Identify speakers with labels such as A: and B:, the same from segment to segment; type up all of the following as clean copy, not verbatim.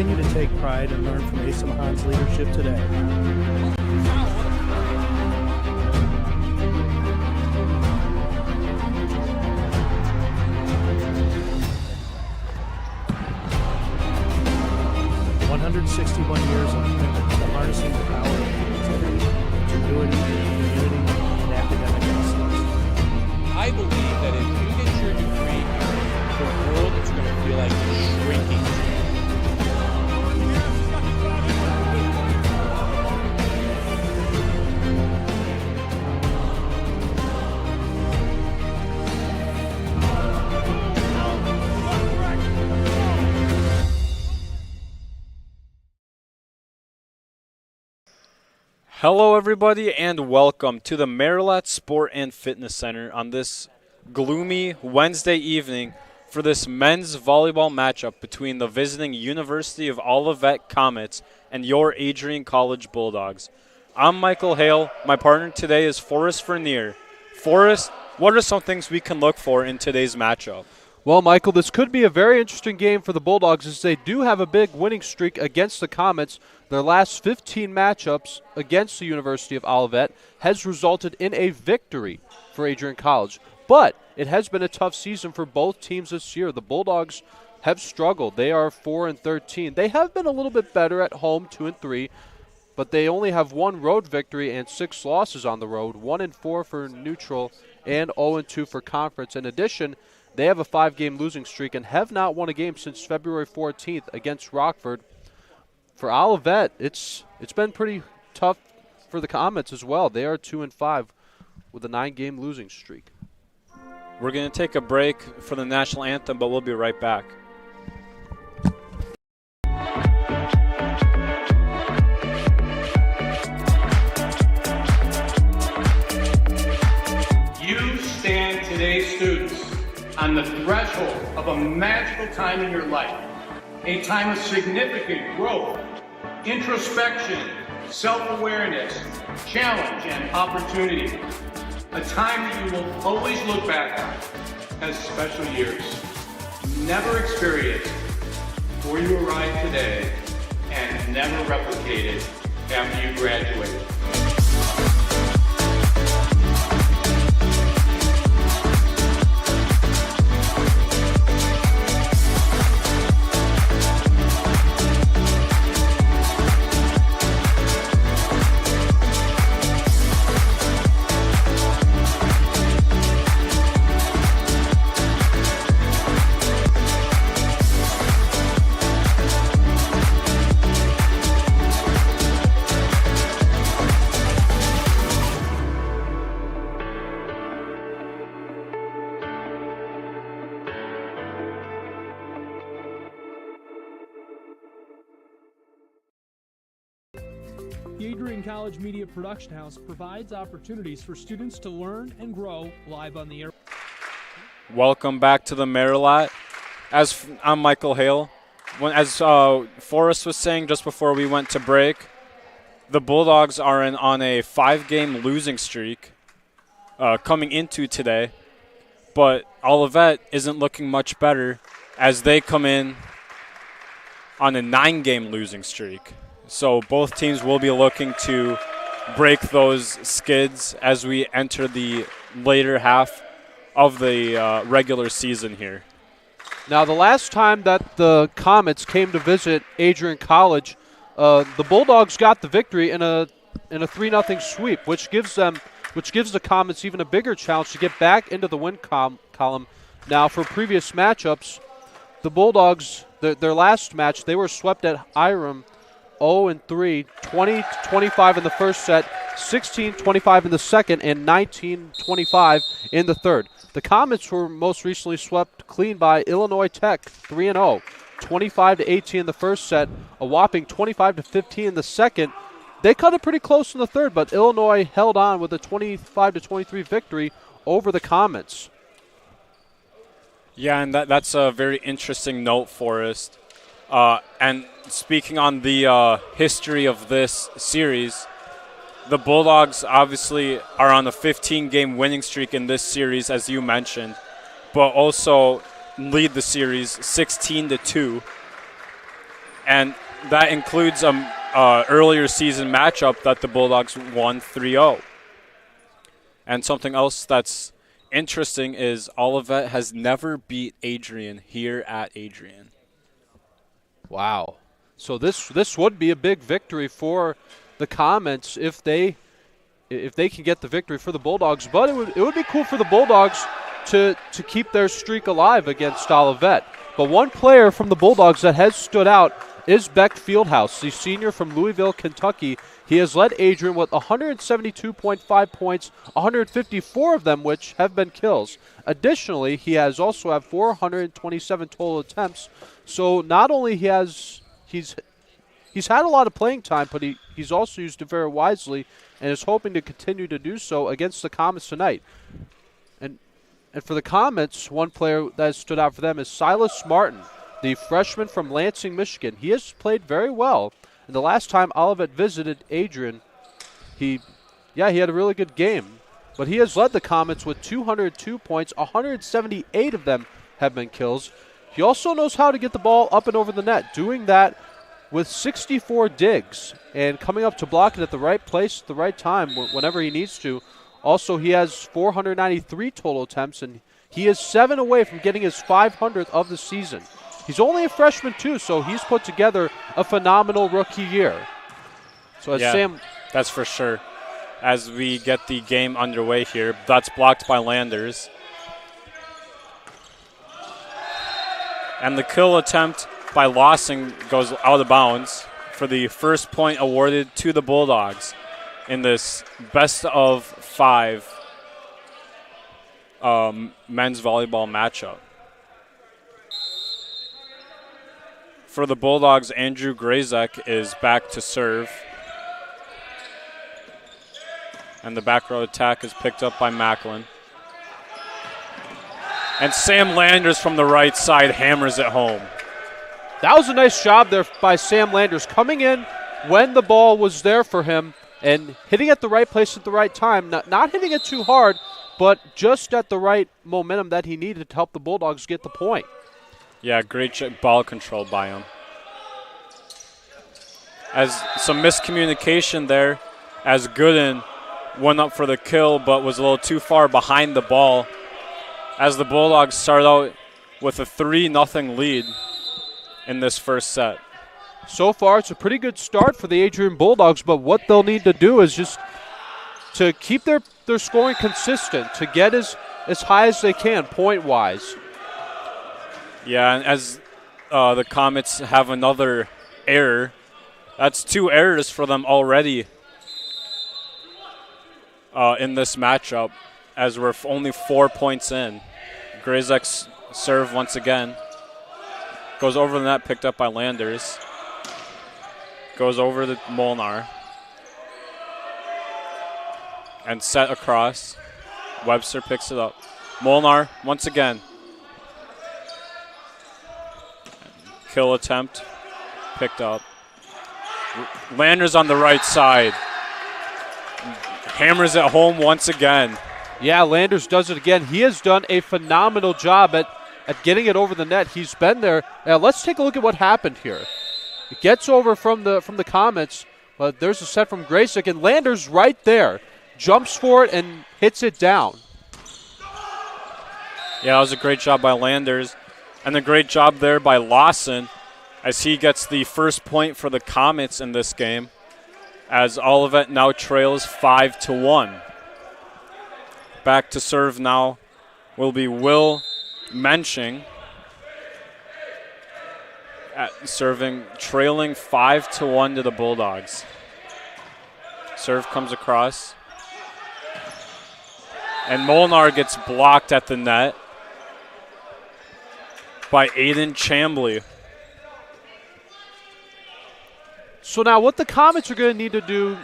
A: continue to take pride and learn from Asa Mahan's leadership today. Years of commitment to harnessing the power of creativity, ingenuity, community, and academic excellence.
B: I believe that if you get your degree here, the world is going to feel like it's shrinking.
C: Hello everybody and welcome to the Marilat Sport and Fitness Center on this gloomy Wednesday evening for this men's volleyball matchup between the visiting University of Olivet Comets and your Adrian College Bulldogs. I'm Michael Hale. My partner today is Forrest Vernier. Forrest, what are some things we can look for in today's matchup?
D: Well, Michael, this could be a very interesting game for the Bulldogs as they do have a big winning streak against the Comets. Their last 15 matchups against the University of Olivet has resulted in a victory for Adrian College. But it has been a tough season for both teams this year. The Bulldogs have struggled. They are 4-13. They have been a little bit better at home, 2-3, but they only have one road victory and 6 losses on the road, 1-4 for neutral and 0-2 for conference. In addition, they have a 5-game losing streak and have not won a game since February 14th against Rockford. For Olivet, it's been pretty tough for the Comets as well. They are 2-5 with a 9-game losing streak.
C: We're going to take a break for the national anthem, but we'll be right back.
E: You stand today, students, on the threshold of a magical time in your life, a time of significant growth, introspection, self-awareness, challenge, and opportunity. A time that you will always look back on as special years. Never experienced before you arrived today and never replicated after you graduated.
F: The Adrian College Media Production House provides opportunities for students to learn and grow live on the air.
C: Welcome back to the Marilat. I'm Michael Hale. As Forrest was saying just before we went to break, the Bulldogs are on a 5-game losing streak coming into today, but Olivet isn't looking much better as they come in on a 9-game losing streak. So both teams will be looking to break those skids as we enter the later half of the regular season here.
D: Now, the last time that the Comets came to visit Adrian College, the Bulldogs got the victory in a 3-0 sweep, which gives the Comets even a bigger challenge to get back into the win column. Now, for previous matchups, the Bulldogs, their last match, they were swept at Hiram 0-3, 20-25 in the first set, 16-25 in the second, and 19-25 in the third. The Comets were most recently swept clean by Illinois Tech, 3-0, 25-18 in the first set, a whopping 25-15 in the second. They cut it pretty close in the third, but Illinois held on with a 25-23 victory over the Comets.
C: Yeah, and that's a very interesting note, Forrest. And speaking on the history of this series, the Bulldogs obviously are on a 15-game winning streak in this series, as you mentioned, but also lead the series 16-2. And that includes earlier season matchup that the Bulldogs won 3-0. And something else that's interesting is Olivet has never beat Adrian here at Adrian.
D: Wow. So this would be a big victory for the Comets if they can get the victory for the Bulldogs. But it would be cool for the Bulldogs to keep their streak alive against Olivet. But one player from the Bulldogs that has stood out is Beck Fieldhouse, the senior from Louisville, Kentucky. He has led Adrian with 172.5 points, 154 of them which have been kills. Additionally, he has also had 427 total attempts. So not only he's had a lot of playing time, but he's also used it very wisely and is hoping to continue to do so against the Comets tonight. And for the Comets, one player that has stood out for them is Silas Martin, the freshman from Lansing, Michigan. He has played very well. And the last time Olivet visited Adrian, he had a really good game. But he has led the Comets with 202 points, 178 of them have been kills. He also knows how to get the ball up and over the net, doing that with 64 digs and coming up to block it at the right place at the right time whenever he needs to. Also, he has 493 total attempts, and he is 7 away from getting his 500th of the season. He's only a freshman, too, so he's put together a phenomenal rookie year. So as Sam,
C: that's for sure. As we get the game underway here, that's blocked by Landers. And the kill attempt by Lawson goes out of bounds for the first point awarded to the Bulldogs in this best of 5 men's volleyball matchup. For the Bulldogs, Andrew Grazek is back to serve. And the back row attack is picked up by Macklin. And Sam Landers from the right side hammers it home.
D: That was a nice job there by Sam Landers, coming in when the ball was there for him and hitting at the right place at the right time. Not hitting it too hard, but just at the right momentum that he needed to help the Bulldogs get the point.
C: Yeah, great ball control by him. As some miscommunication there, as Gooden went up for the kill but was a little too far behind the ball, as the Bulldogs start out with a 3-0 lead in this first set.
D: So far, it's a pretty good start for the Adrian Bulldogs, but what they'll need to do is just to keep their scoring consistent, to get as high as they can point-wise.
C: Yeah, and as the Comets have another error, that's 2 errors for them already in this matchup, as we're only 4 points in. Grazek's serve once again. Goes over the net, picked up by Landers. Goes over to Molnar. And set across. Webster picks it up. Molnar, once again. Kill attempt. Picked up. Landers on the right side. Hammers it home once again.
D: Yeah, Landers does it again. He has done a phenomenal job at getting it over the net. He's been there. Now let's take a look at what happened here. It gets over from the Comets, but there's a set from Graysick, and Landers right there jumps for it and hits it down.
C: Yeah, that was a great job by Landers, and a great job there by Lawson as he gets the first point for the Comets in this game, as Olivet now trails 5-1. Back to serve now will be Will Menching at serving, trailing 5-1 to the Bulldogs. Serve comes across. And Molnar gets blocked at the net by Aiden Chambly.
D: So now what the Comets are going to need to do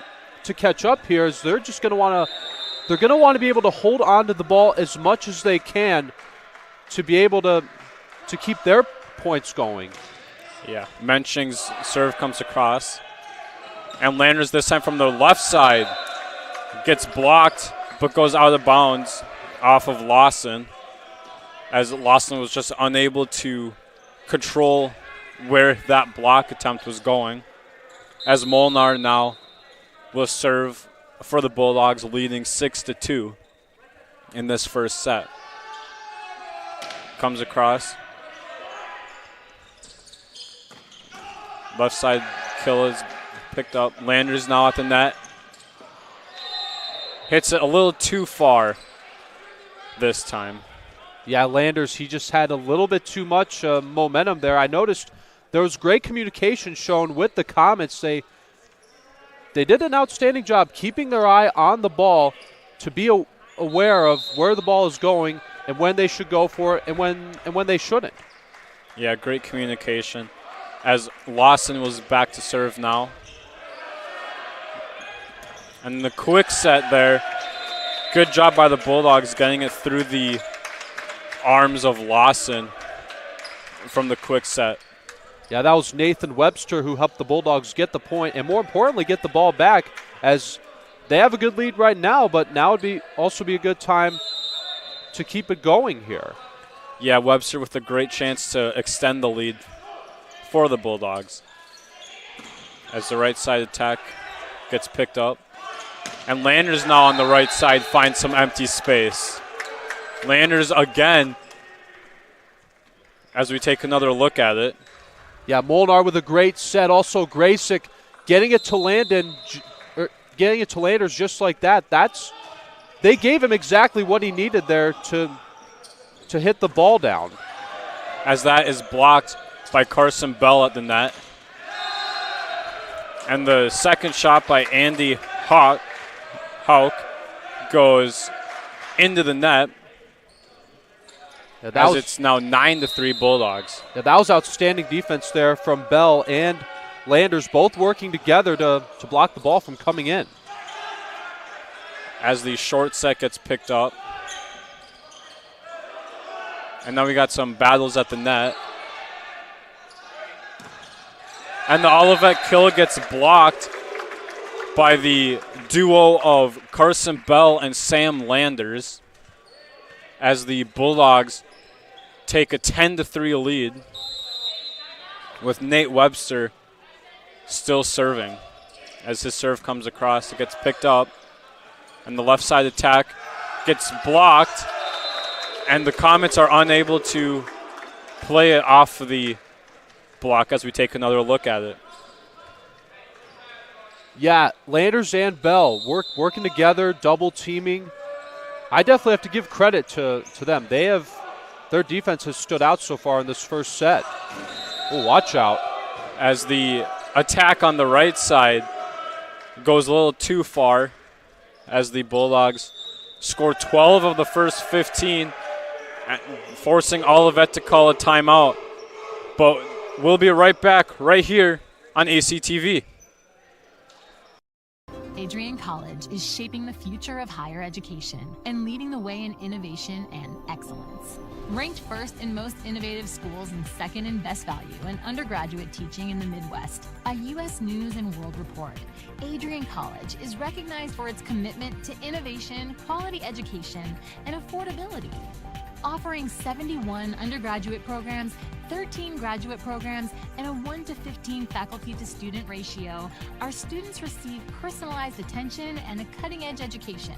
D: to catch up here is they're just going to want to be able to hold on to the ball as much as they can to be able to keep their points going.
C: Yeah, Menching's serve comes across. And Landers this time from the left side gets blocked but goes out of bounds off of Lawson, as Lawson was just unable to control where that block attempt was going, as Molnar now will serve for the Bulldogs, leading 6-2 in this first set. Comes across. Left side kill is picked up. Landers now at the net. Hits it a little too far this time.
D: Yeah, Landers, he just had a little bit too much momentum there. I noticed there was great communication shown with the Comets. They did an outstanding job keeping their eye on the ball to be aware of where the ball is going and when they should go for it and when they shouldn't.
C: Yeah, great communication. As Lawson was back to serve now. And the quick set there. Good job by the Bulldogs getting it through the arms of Lawson from the quick set.
D: Yeah, that was Nathan Webster who helped the Bulldogs get the point and more importantly get the ball back, as they have a good lead right now, but now would also be a good time to keep it going here.
C: Yeah, Webster with a great chance to extend the lead for the Bulldogs. As the right side attack gets picked up. And Landers now on the right side finds some empty space. Landers again, as we take another look at it.
D: Yeah, Molnar with a great set. Also Graysick getting it to Landers just like that. They gave him exactly what he needed there to hit the ball down.
C: As that is blocked by Carson Bell at the net. And the second shot by Andy Houck goes into the net.
D: Yeah,
C: it's now 9-3 Bulldogs.
D: Yeah, that was outstanding defense there from Bell and Landers, both working together to block the ball from coming in.
C: As the short set gets picked up. And now we got some battles at the net. And the Olivet kill gets blocked by the duo of Carson Bell and Sam Landers, as the Bulldogs take a 10-3 lead with Nate Webster still serving. As his serve comes across, it gets picked up, and the left side attack gets blocked, and the Comets are unable to play it off of the block as we take another look at it.
D: Yeah, Landers and Bell working together, double teaming. I definitely have to give credit to them. Their defense has stood out so far in this first set. Oh, watch out.
C: As the attack on the right side goes a little too far, as the Bulldogs score 12 of the first 15, forcing Olivet to call a timeout. But we'll be right back right here on ACTV.
G: Adrian College is shaping the future of higher education and leading the way in innovation and excellence. Ranked first in most innovative schools and second in best value in undergraduate teaching in the Midwest by U.S. News and World Report, Adrian College is recognized for its commitment to innovation, quality education, and affordability. Offering 71 undergraduate programs, 13 graduate programs, and a 1-to-15 faculty-to-student ratio, our students receive personalized attention and a cutting-edge education.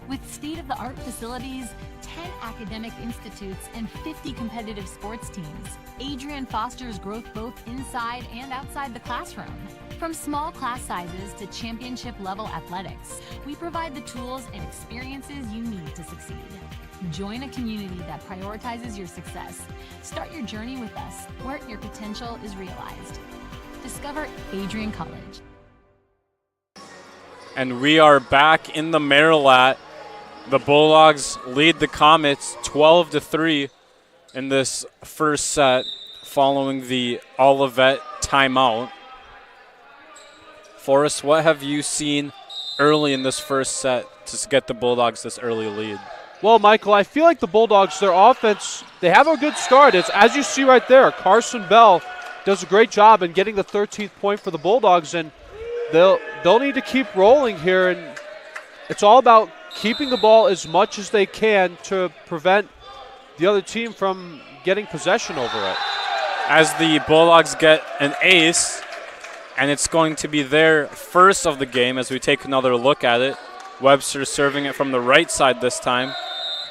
G: With state-of-the-art facilities, 10 academic institutes, and 50 competitive sports teams, Adrian fosters growth both inside and outside the classroom. From small class sizes to championship-level athletics, we provide the tools and experiences you need to succeed. Join a community that prioritizes your success. Start your journey with us, where your potential is realized. Discover Adrian College.
C: And we are back in the Marilat. The Bulldogs lead the Comets 12-3 in this first set following the Olivet timeout. Forrest, what have you seen early in this first set to get the Bulldogs this early lead?
D: Well, Michael, I feel like the Bulldogs, their offense, they have a good start. It's, as you see right there, Carson Bell does a great job in getting the 13th point for the Bulldogs, and they'll need to keep rolling here. And it's all about keeping the ball as much as they can to prevent the other team from getting possession over it.
C: as the Bulldogs get an ace, and it's going to be their first of the game as we take another look at it. Webster serving it from the right side this time.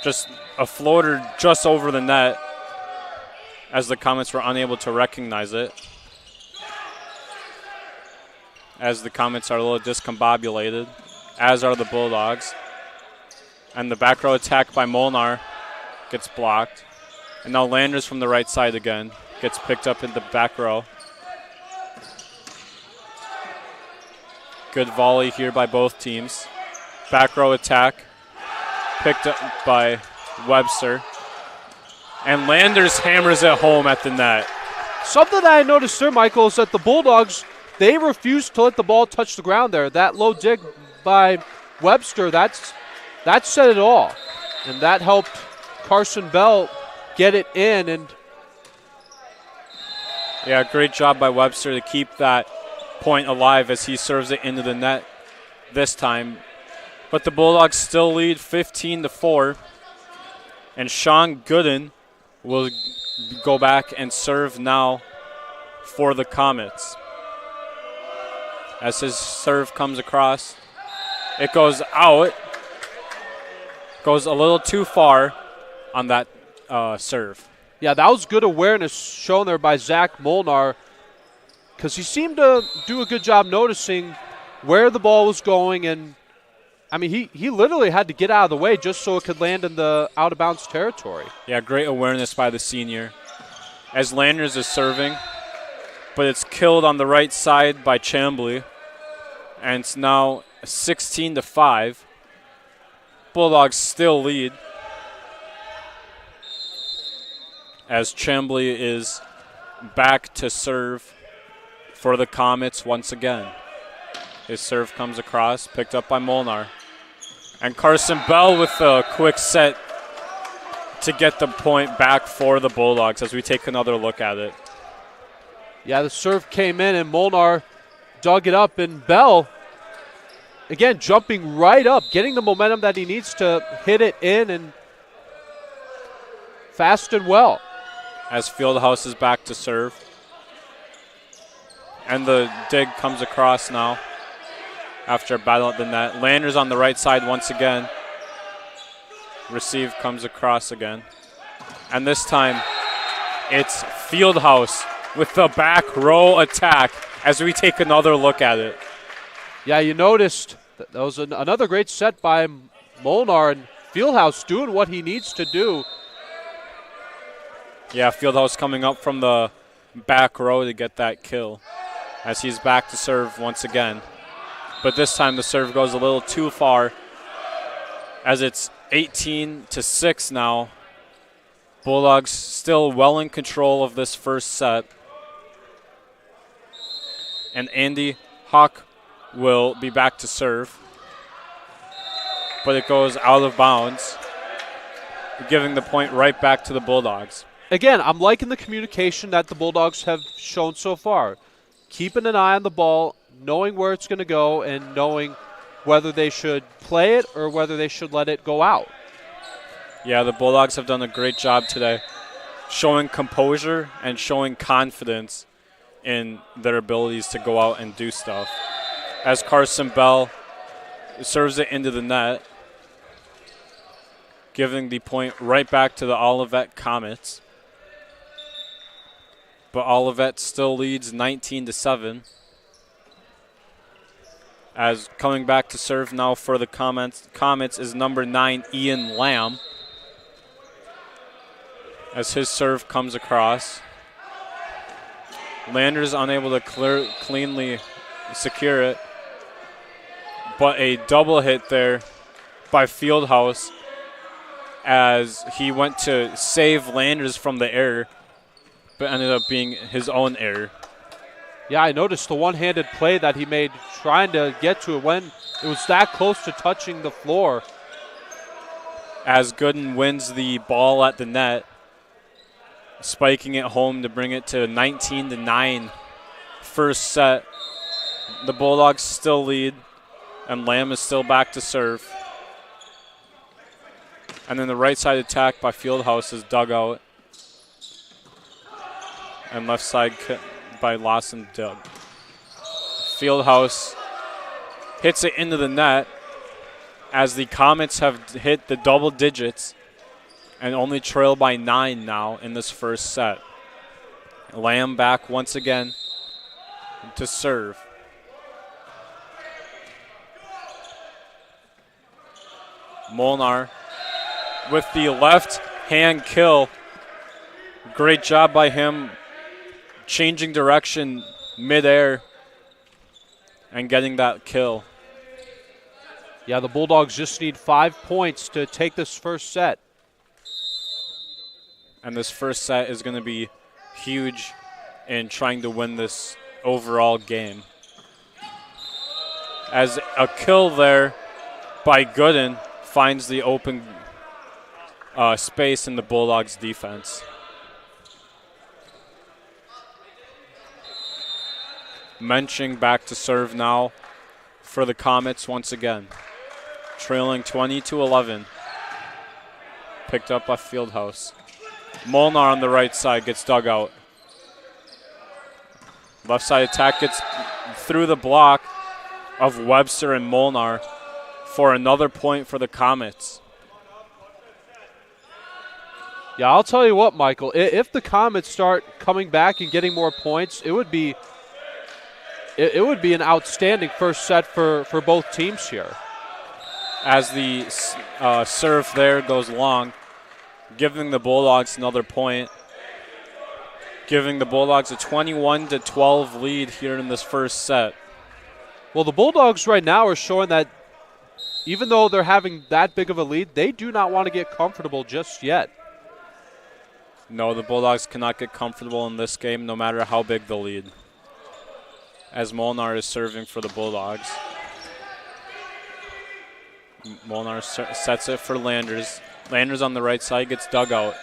C: Just a floater just over the net as the Comets were unable to recognize it. As the Comets are a little discombobulated, as are the Bulldogs. And the back row attack by Molnar gets blocked. And now Landers from the right side again gets picked up in the back row. Good volley here by both teams. Back row attack picked up by Webster. And Landers hammers it home at the net.
D: Something that I noticed there, Michael, is that the Bulldogs, they refused to let the ball touch the ground there. That low dig by Webster, that said it all. And that helped Carson Bell get it in. And
C: yeah, great job by Webster to keep that point alive as he serves it into the net this time. But the Bulldogs still lead 15-4. And Sean Gooden will go back and serve now for the Comets. As his serve comes across, it goes out. Goes a little too far on that serve.
D: yeah, that was good awareness shown there by Zach Molnar, because he seemed to do a good job noticing where the ball was going. And I mean, he literally had to get out of the way just so it could land in the out-of-bounds territory.
C: Yeah, great awareness by the senior. As Landers is serving, but it's killed on the right side by Chambly. And it's now 16-5. Bulldogs still lead. As Chambly is back to serve for the Comets once again. His serve comes across, picked up by Molnar. And Carson Bell with a quick set to get the point back for the Bulldogs as we take another look at it.
D: Yeah, the serve came in and Molnar dug it up, and Bell, again, jumping right up, getting the momentum that he needs to hit it in, and fast and well.
C: As Fieldhouse is back to serve. And the dig comes across now after a battle at the net. Landers on the right side once again. Receive comes across again. And this time it's Fieldhouse with the back row attack as we take another look at it.
D: Yeah, you noticed that was another great set by Molnar, and Fieldhouse doing what he needs to do.
C: Yeah, Fieldhouse coming up from the back row to get that kill as he's back to serve once again. But this time the serve goes a little too far as it's 18-6 now. Bulldogs still well in control of this first set. And Andy Hawk will be back to serve. But it goes out of bounds, giving the point right back to the Bulldogs.
D: Again, I'm liking the communication that the Bulldogs have shown so far. Keeping an eye on the ball, knowing where it's going to go, and knowing whether they should play it or whether they should let it go out.
C: Yeah, the Bulldogs have done a great job today, showing composure and showing confidence in their abilities to go out and do stuff. As Carson Bell serves it into the net, giving the point right back to the Olivet Comets. But Olivet still leads 19-7. As coming back to serve now for the Comets is number 9, Ian Lamb. As his serve comes across. Landers unable to cleanly secure it. But a double hit there by Fieldhouse as he went to save Landers from the error, but ended up being his own error.
D: Yeah, I noticed the one-handed play that he made trying to get to it when it was that close to touching the floor.
C: As Gooden wins the ball at the net, spiking it home to bring it to 19-9 first set. The Bulldogs still lead, and Lamb is still back to serve. And then the right side attack by Fieldhouse is dug out. And left side by Lawson Doug. Fieldhouse hits it into the net as the Comets have hit the double digits and only trail by 9 now in this first set. Lamb back once again to serve. Molnar with the left hand kill. Great job by him changing direction midair and getting that kill.
D: Yeah, the Bulldogs just need 5 points to take this first set.
C: And this first set is going to be huge in trying to win this overall game. As a kill there by Gooden finds the open space in the Bulldogs defense. Menching back to serve now for the Comets once again. Trailing 20-11. Picked up by Fieldhouse. Molnar on the right side gets dug out. Left side attack gets through the block of Webster and Molnar for another point for the Comets.
D: Yeah, I'll tell you what, Michael. If the Comets start coming back and getting more points, it would be an outstanding first set for both teams here.
C: As the serve there goes long, giving the Bulldogs another point, giving the Bulldogs a 21-12 lead here in this first set.
D: Well, the Bulldogs right now are showing that even though they're having that big of a lead, they do not want to get comfortable just yet.
C: No, the Bulldogs cannot get comfortable in this game no matter how big the lead. As Molnar is serving for the Bulldogs. Molnar sets it for Landers. Landers on the right side gets dug out.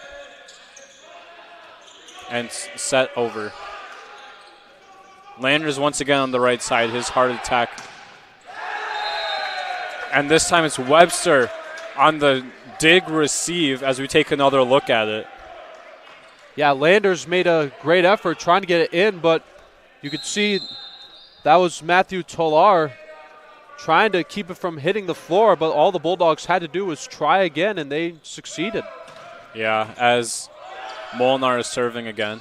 C: And set over. Landers once again on the right side, his hard attack. And this time it's Webster on the dig receive as we take another look at it.
D: Yeah, Landers made a great effort trying to get it in, but you could see that was Matthew Tolar trying to keep it from hitting the floor, but all the Bulldogs had to do was try again, and they succeeded.
C: Yeah, as Molnar is serving again.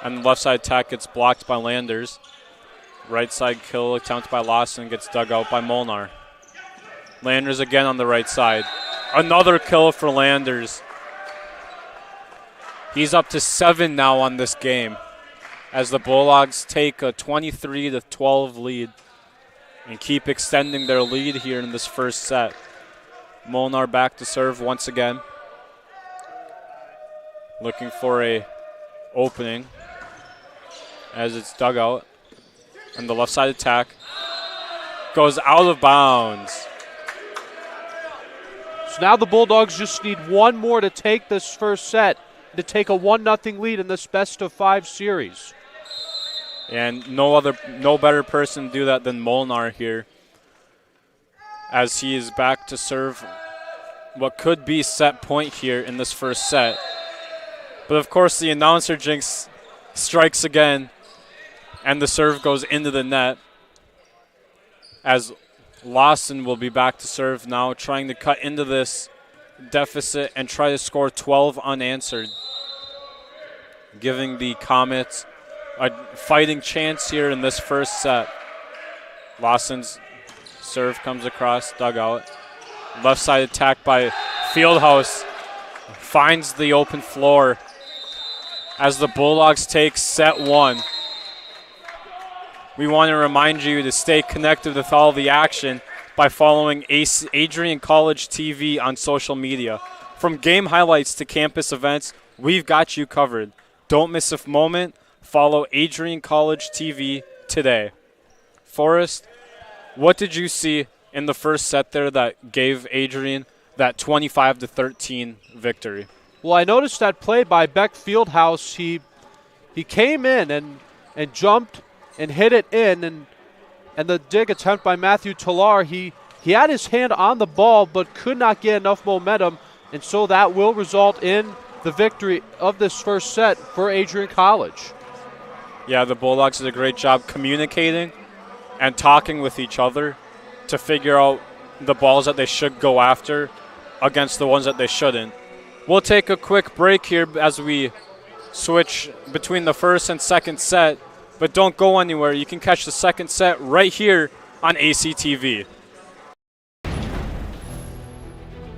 C: And the left side attack gets blocked by Landers. Right side kill attempt by Lawson gets dug out by Molnar. Landers again on the right side. Another kill for Landers. He's up to 7 now on this game as the Bulldogs take a 23-12 lead and keep extending their lead here in this first set. Molnar back to serve once again. Looking for a opening as it's dug out. And the left side attack goes out of bounds.
D: So now the Bulldogs just need one more to take this first set, to take a 1-0 lead in this best-of-5 series.
C: And no better person to do that than Molnar here, as he is back to serve what could be set point here in this first set. But of course the announcer jinx strikes again, and the serve goes into the net as Lawson will be back to serve now, trying to cut into this deficit and try to score 12 unanswered, giving the Comets a fighting chance here in this first set. Lawson's serve comes across, dugout. Left side attack by Fieldhouse finds the open floor as the Bulldogs take set 1. We want to remind you to stay connected with all the action by following Adrian College TV on social media. From game highlights to campus events, we've got you covered. Don't miss a moment. Follow Adrian College TV today. Forrest, what did you see in the first set there that gave Adrian that 25-13 victory?
D: Well, I noticed that play by Beck Fieldhouse. He came in and jumped and hit it in, and the dig attempt by Matthew Tolar, he had his hand on the ball but could not get enough momentum, and so that will result in the victory of this first set for Adrian College.
C: Yeah, the Bulldogs did a great job communicating and talking with each other to figure out the balls that they should go after against the ones that they shouldn't. We'll take a quick break here as we switch between the first and second set, but don't go anywhere. You can catch the second set right here on ACTV.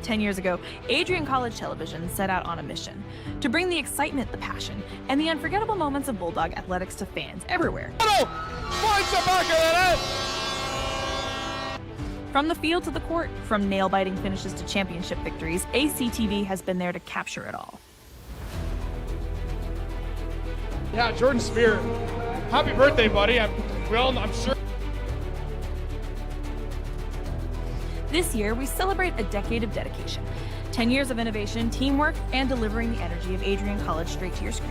H: 10 years ago, Adrian College Television set out on a mission to bring the excitement, the passion, and the unforgettable moments of Bulldog athletics to fans everywhere. From the field to the court, from nail-biting finishes to championship victories, ACTV has been there to capture it all.
I: Yeah, Jordan Spear, happy birthday, buddy. I'm sure.
H: This year, we celebrate a decade of dedication, 10 years of innovation, teamwork, and delivering the energy of Adrian College straight to your screen.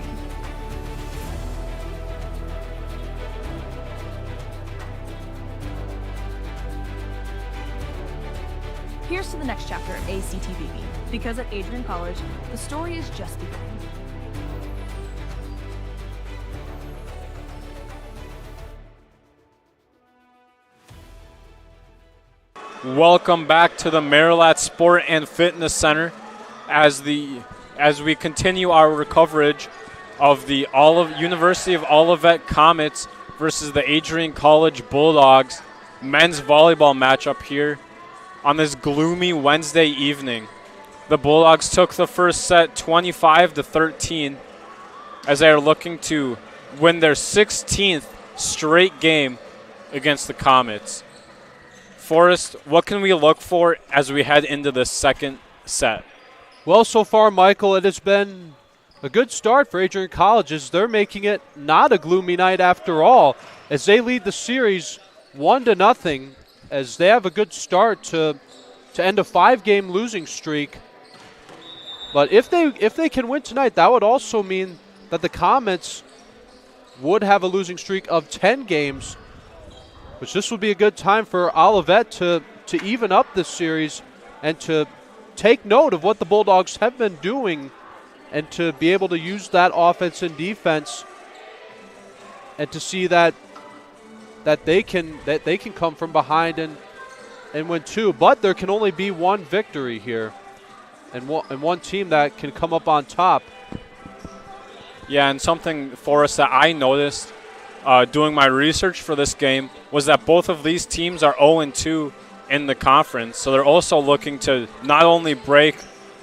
H: Here's to the next chapter of ACTV, because at Adrian College, the story is just beginning.
C: Welcome back to the Marilat Sport and Fitness Center as we continue our coverage of the University of Olivet Comets versus the Adrian College Bulldogs men's volleyball matchup here on this gloomy Wednesday evening. The Bulldogs took the first set 25-13 as they are looking to win their 16th straight game against the Comets. Forrest, what can we look for as we head into the second set?
D: Well, so far, Michael, it has been a good start for Adrian College as they're making it not a gloomy night after all, as they lead the series 1-0, as they have a good start to end a 5-game losing streak. But if they can win tonight, that would also mean that the Comets would have a losing streak of 10 games, which this would be a good time for Olivet to even up this series and to take note of what the Bulldogs have been doing and to be able to use that offense and defense and to see that they can come from behind and win two. But there can only be one victory here and one team that can come up on top.
C: Yeah, and something for us that I noticed doing my research for this game was that both of these teams are 0-2 in the conference. So they're also looking to not only break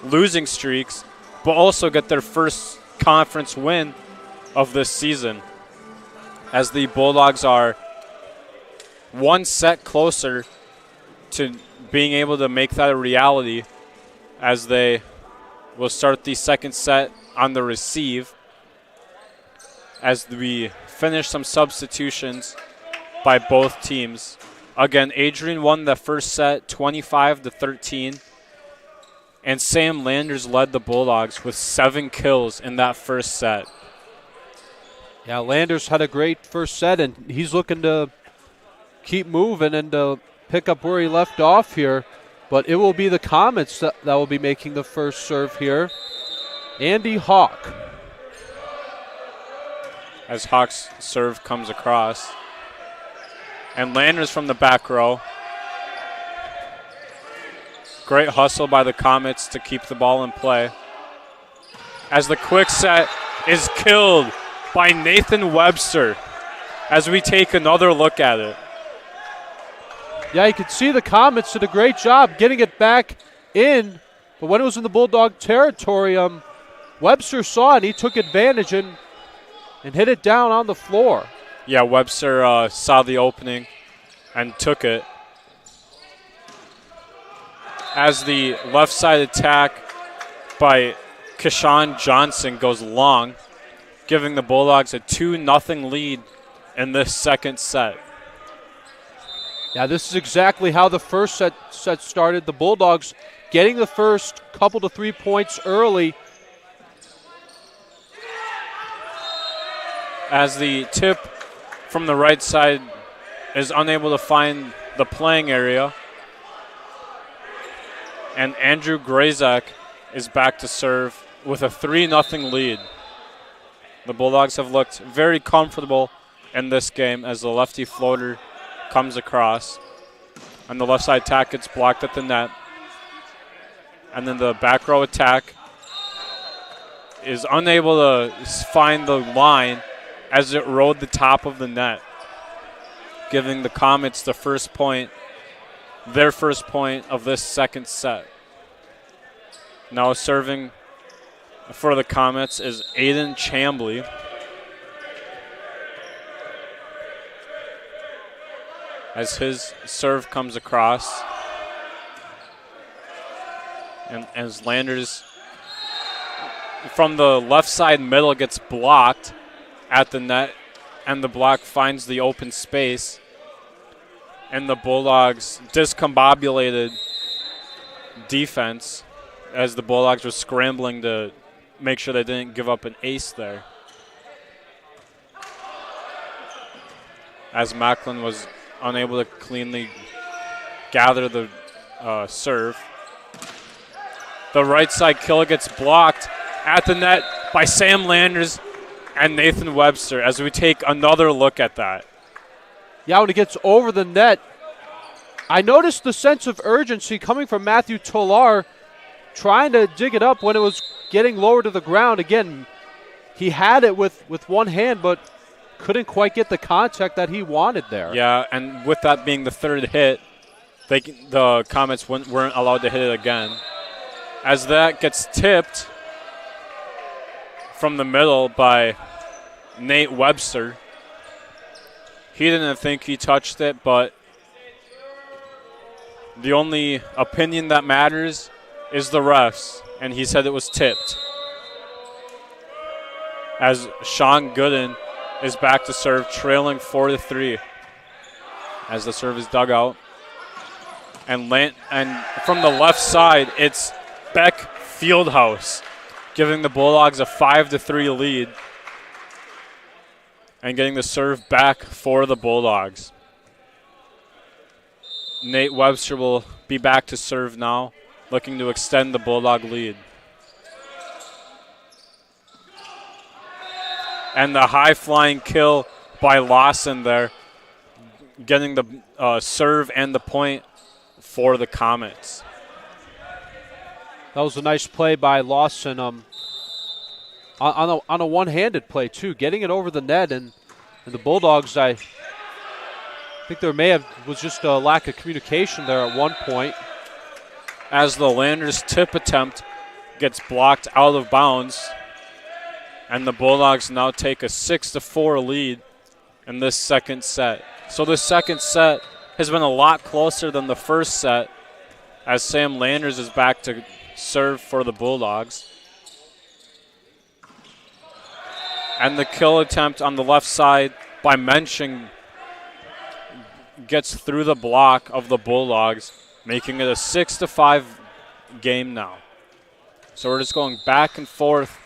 C: losing streaks, but also get their first conference win of this season, as the Bulldogs are one set closer to being able to make that a reality, as they will start the second set on the receive as we finish some substitutions by both teams. Again, Adrian won the first set 25-13, and Sam Landers led the Bulldogs with 7 kills in that first set.
D: Yeah, Landers had a great first set, and he's looking to keep moving and to pick up where he left off here. But it will be the Comets that will be making the first serve here. Andy Hawk.
C: As Hawk's serve comes across. And Landers from the back row. Great hustle by the Comets to keep the ball in play. As the quick set is killed by Nathan Webster, as we take another look at it.
D: Yeah, you could see the Comets did a great job getting it back in, but when it was in the Bulldog territory, Webster saw it and he took advantage and hit it down on the floor.
C: Yeah, Webster saw the opening and took it. As the left side attack by Keshawn Johnson goes long, giving the Bulldogs a 2-0 lead in this second set.
D: Yeah, this is exactly how the first set started. The Bulldogs getting the first couple to 3 points early.
C: As the tip from the right side is unable to find the playing area. And Andrew Grazak is back to serve with a 3-0 lead. The Bulldogs have looked very comfortable in this game as the lefty floater comes across. And the left side attack gets blocked at the net. And then the back row attack is unable to find the line as it rode the top of the net, giving the Comets the first point, their first point of this second set. Now serving for the Comets is Aiden Chambly. As his serve comes across. And as Landers from the left side middle gets blocked at the net, and the block finds the open space. And the Bulldogs discombobulated defense as the Bulldogs were scrambling to make sure they didn't give up an ace there. As Macklin was unable to cleanly gather the serve. The right side kill gets blocked at the net by Sam Landers and Nathan Webster as we take another look at that.
D: Yeah, when it gets over the net, I noticed the sense of urgency coming from Matthew Tolar trying to dig it up when it was getting lower to the ground. Again, he had it with one hand, but couldn't quite get the contact that he wanted there.
C: Yeah, and with that being the third hit, the Comets weren't allowed to hit it again. As that gets tipped from the middle by Nate Webster. He didn't think he touched it, but the only opinion that matters is the refs, and he said it was tipped. As Sean Gooden is back to serve, trailing 4-3 as the serve is dug out. And from the left side, it's Beck Fieldhouse giving the Bulldogs a 5-3 lead and getting the serve back for the Bulldogs. Nate Webster will be back to serve now, looking to extend the Bulldog lead. And the high-flying kill by Lawson there, getting the serve and the point for the Comets.
D: That was a nice play by Lawson on a one-handed play, too, getting it over the net. And the Bulldogs, I think there was just a lack of communication there at one point.
C: As the Landers tip attempt gets blocked out of bounds, and the Bulldogs now take a 6-4 lead in this second set. So the second set has been a lot closer than the first set, as Sam Landers is back to serve for the Bulldogs. And the kill attempt on the left side by Mensching gets through the block of the Bulldogs, making it a 6-5 game now. So we're just going back and forth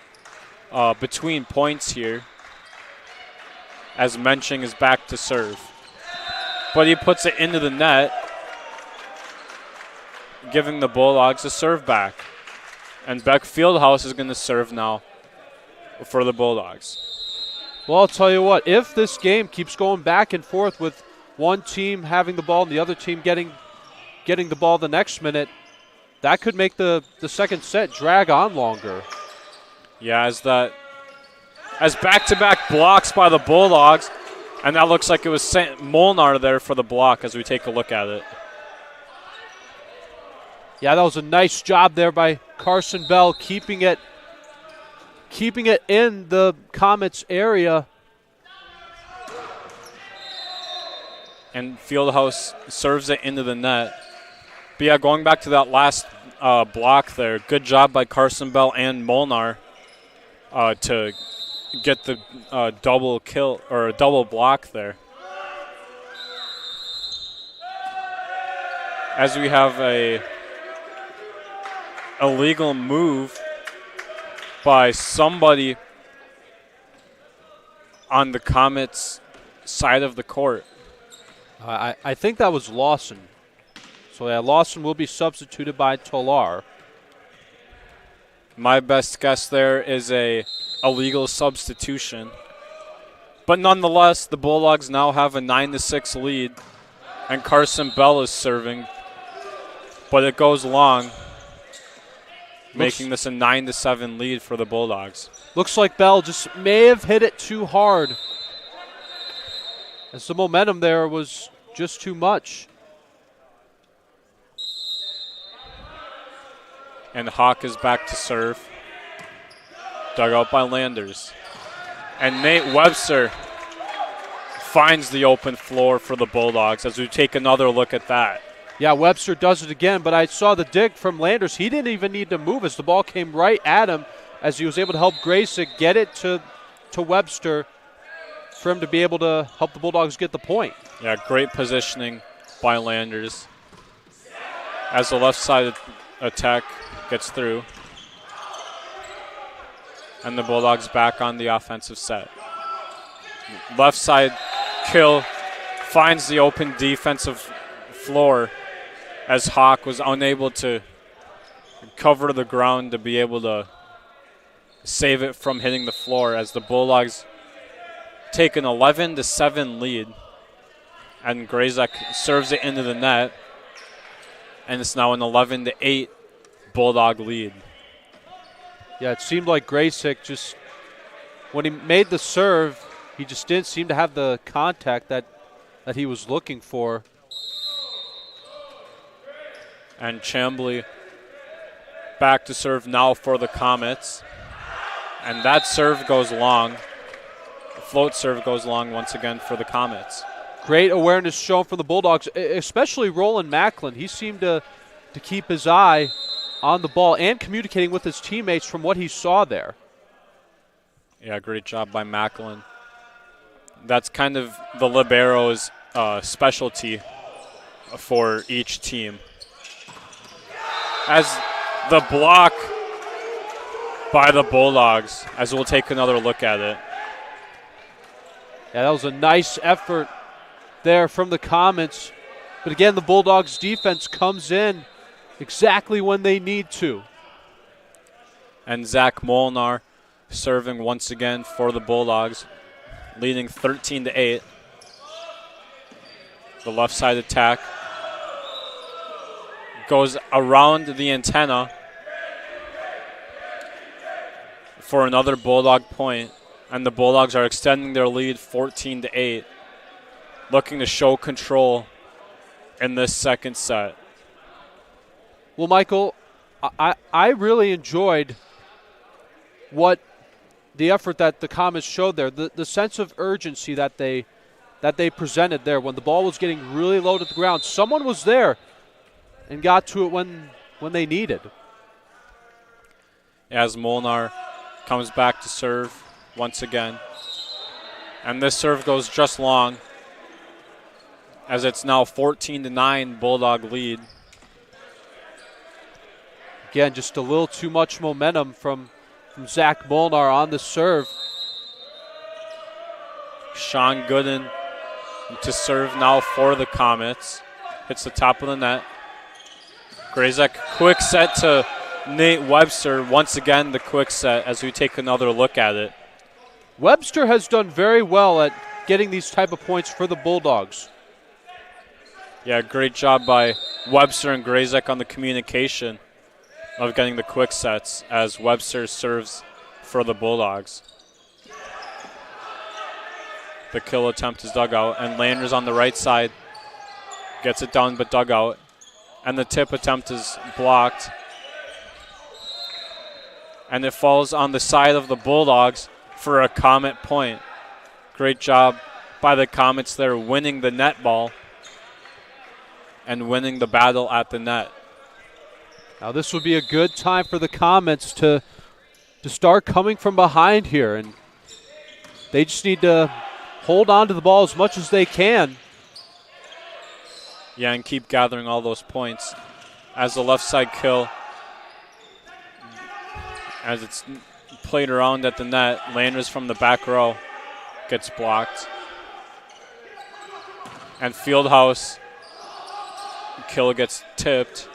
C: between points here as Mensching is back to serve. But he puts it into the net, giving the Bulldogs a serve back. And Beck Fieldhouse is going to serve now for the Bulldogs.
D: Well, I'll tell you what, if this game keeps going back and forth with one team having the ball and the other team getting the ball the next minute, that could make the second set drag on longer.
C: Yeah, as back-to-back blocks by the Bulldogs, and that looks like it was Molnar there for the block as we take a look at it.
D: Yeah, that was a nice job there by Carson Bell, keeping it in the Comets area.
C: And Fieldhouse serves it into the net. But yeah, going back to that last block there, good job by Carson Bell and Molnar to get the double kill or a double block there. As we have a illegal move by somebody on the Comets side of the court.
D: I think that was Lawson. So yeah, Lawson will be substituted by Tolar.
C: My best guess there is a illegal substitution. But nonetheless, the Bulldogs now have a 9-6 lead, and Carson Bell is serving. But it goes long, making this a 9-7 lead for the Bulldogs.
D: Looks like Bell just may have hit it too hard, as the momentum there was just too much.
C: And Hawk is back to serve. Dug out by Landers. And Nate Webster finds the open floor for the Bulldogs as we take another look at that.
D: Yeah, Webster does it again, but I saw the dig from Landers. He didn't even need to move as the ball came right at him, as he was able to help Graysick get it to Webster for him to be able to help the Bulldogs get the point.
C: Yeah, great positioning by Landers as the left side attack gets through. And the Bulldogs back on the offensive set. Left side kill finds the open defensive floor as Hawk was unable to cover the ground to be able to save it from hitting the floor, as the Bulldogs take an 11-7 lead. And Grayzek serves it into the net, and it's now an 11-8 Bulldog lead.
D: Yeah, it seemed like Graysick just, when he made the serve, he just didn't seem to have the contact that he was looking for.
C: And Chambly back to serve now for the Comets. And that serve goes long. The float serve goes long once again for the Comets.
D: Great awareness shown from the Bulldogs, especially Roland Macklin. He seemed to keep his eye on the ball and communicating with his teammates from what he saw there.
C: Yeah, great job by Macklin. That's kind of the libero's specialty for each team. As the block by the Bulldogs, as we'll take another look at it.
D: Yeah, that was a nice effort there from the Comets. But again, the Bulldogs defense comes in exactly when they need to.
C: And Zach Molnar serving once again for the Bulldogs, leading 13-8. The left side attack goes around the antenna for another Bulldog point, and the Bulldogs are extending their lead 14-8, looking to show control in this second set.
D: Well, Michael, I really enjoyed what the effort that the Comets showed there, the sense of urgency that they presented there when the ball was getting really low to the ground. Someone was there and got to it when they needed.
C: As Molnar comes back to serve once again. And this serve goes just long, as it's now 14-9 Bulldog lead.
D: Again, just a little too much momentum from Zach Molnar on the serve.
C: Sean Gooden to serve now for the Comets. Hits the top of the net. Grayzek, quick set to Nate Webster. Once again, the quick set as we take another look at it.
D: Webster has done very well at getting these type of points for the Bulldogs.
C: Yeah, great job by Webster and Grayzek on the communication of getting the quick sets as Webster serves for the Bulldogs. The kill attempt is dug out, and Landers on the right side gets it down but dug out. And the tip attempt is blocked. And it falls on the side of the Bulldogs for a Comet point. Great job by the Comets there, winning the net ball and winning the battle at the net.
D: Now this would be a good time for the Comets to start coming from behind here, and they just need to hold on to the ball as much as they can.
C: Yeah, and keep gathering all those points. As the left side kill, as it's played around at the net, Landers from the back row gets blocked. And Fieldhouse kill gets tipped,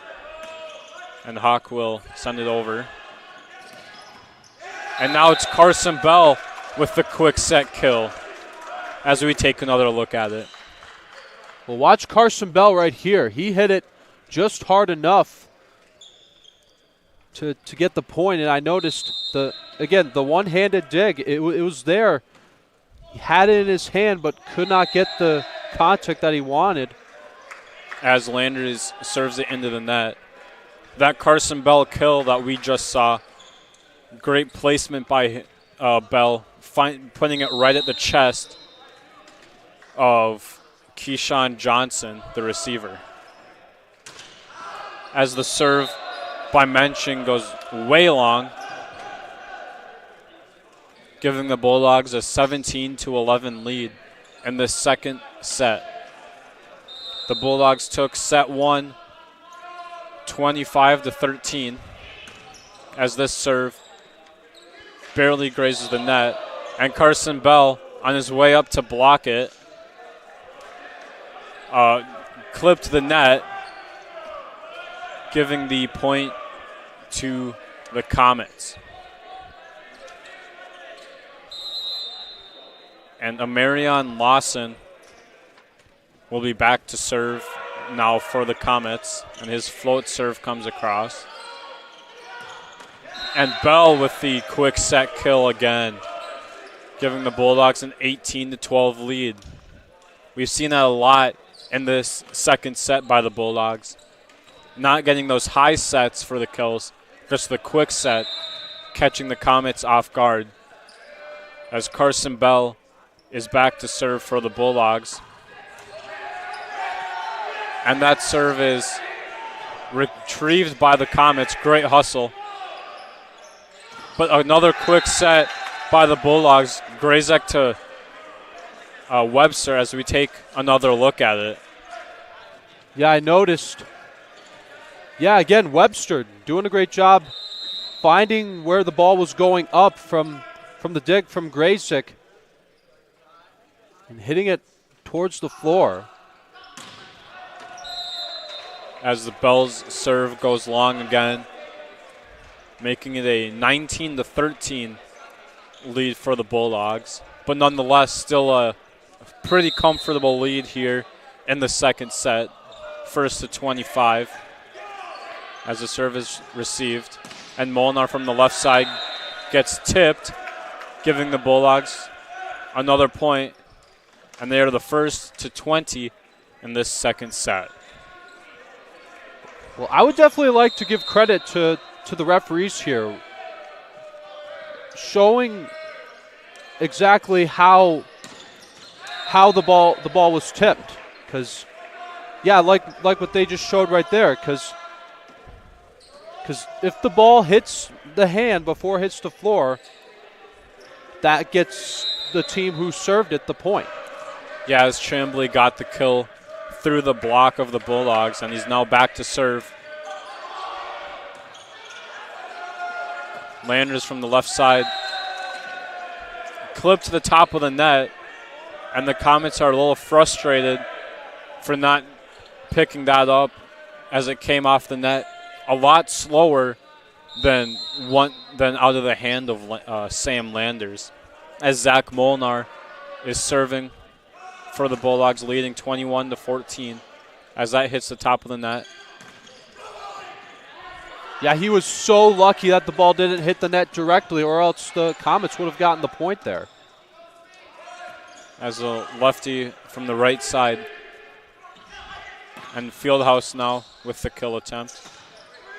C: and Hawk will send it over. And now it's Carson Bell with the quick set kill as we take another look at it.
D: Well, watch Carson Bell right here. He hit it just hard enough to get the point, and I noticed the one-handed dig. It was there. He had it in his hand, but could not get the contact that he wanted.
C: As Landers serves it into the net. That Carson Bell kill that we just saw, great placement by Bell, putting it right at the chest of Keyshawn Johnson, the receiver. As the serve by Menching goes way long, giving the Bulldogs a 17-11 lead in the second set. The Bulldogs took set 1, 25-13, as this serve barely grazes the net, and Carson Bell, on his way up to block it, clipped the net, giving the point to the Comets. And Amarion Lawson will be back to serve now for the Comets, and his float serve comes across. And Bell with the quick set kill again, giving the Bulldogs an 18-12 lead. We've seen that a lot in this second set by the Bulldogs. Not getting those high sets for the kills, just the quick set, catching the Comets off guard. As Carson Bell is back to serve for the Bulldogs. And that serve is retrieved by the Comets. Great hustle. But another quick set by the Bulldogs. Grazek to Webster as we take another look at it.
D: Yeah, I noticed. Yeah, again, Webster doing a great job finding where the ball was going up from the dig from Grazek and hitting it towards the floor.
C: As the Bells serve goes long again, making it a 19-13 lead for the Bulldogs. But nonetheless, still a pretty comfortable lead here in the second set. First to 25 as the serve is received. And Molnar from the left side gets tipped, giving the Bulldogs another point. And they are the first to 20 in this second set.
D: Well, I would definitely like to give credit to the referees here, showing exactly how the ball was tipped. Because, yeah, like what they just showed right there. Because if the ball hits the hand before it hits the floor, that gets the team who served it the point.
C: Yeah, as Chambly got the kill through the block of the Bulldogs, and he's now back to serve. Landers from the left side. Clipped to the top of the net, and the Comets are a little frustrated for not picking that up as it came off the net a lot slower than out of the hand of Sam Landers. As Zach Molnar is serving for the Bulldogs, leading 21-14 as that hits the top of the net.
D: Yeah, he was so lucky that the ball didn't hit the net directly, or else the Comets would have gotten the point there.
C: As a lefty from the right side. And Fieldhouse now with the kill attempt.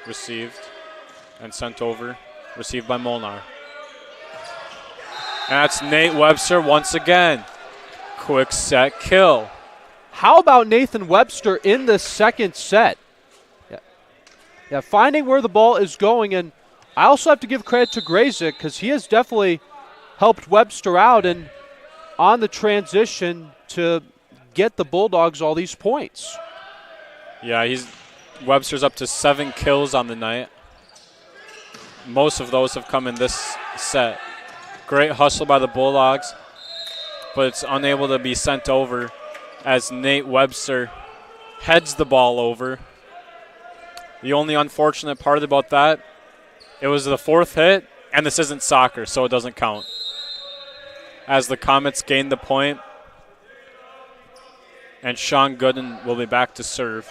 C: Received and sent over. Received by Molnar. And that's Nate Webster once again. Quick set kill.
D: How about Nathan Webster in the second set? Yeah, finding where the ball is going, and I also have to give credit to Grazek because he has definitely helped Webster out and on the transition to get the Bulldogs all these points.
C: Yeah, Webster's up to 7 kills on the night. Most of those have come in this set. Great hustle by the Bulldogs, but it's unable to be sent over as Nate Webster heads the ball over. The only unfortunate part about that, it was the fourth hit, And this isn't soccer, so it doesn't count. As the Comets gain the point, and Sean Gooden will be back to serve.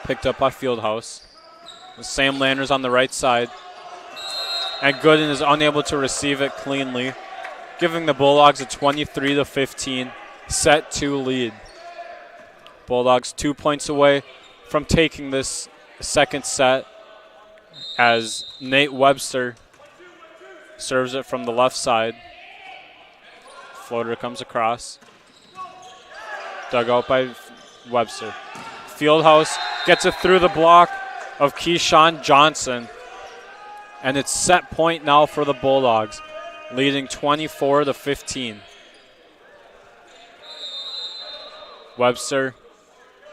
C: Picked up by Fieldhouse. Sam Landers on the right side. And Gooden is unable to receive it cleanly, giving the Bulldogs a 23-15 set 2 lead. Bulldogs 2 points away from taking this second set as Nate Webster serves it from the left side. Floater comes across. Dug out by Webster. Fieldhouse gets it through the block of Keyshawn Johnson. And it's set point now for the Bulldogs, leading 24-15. Webster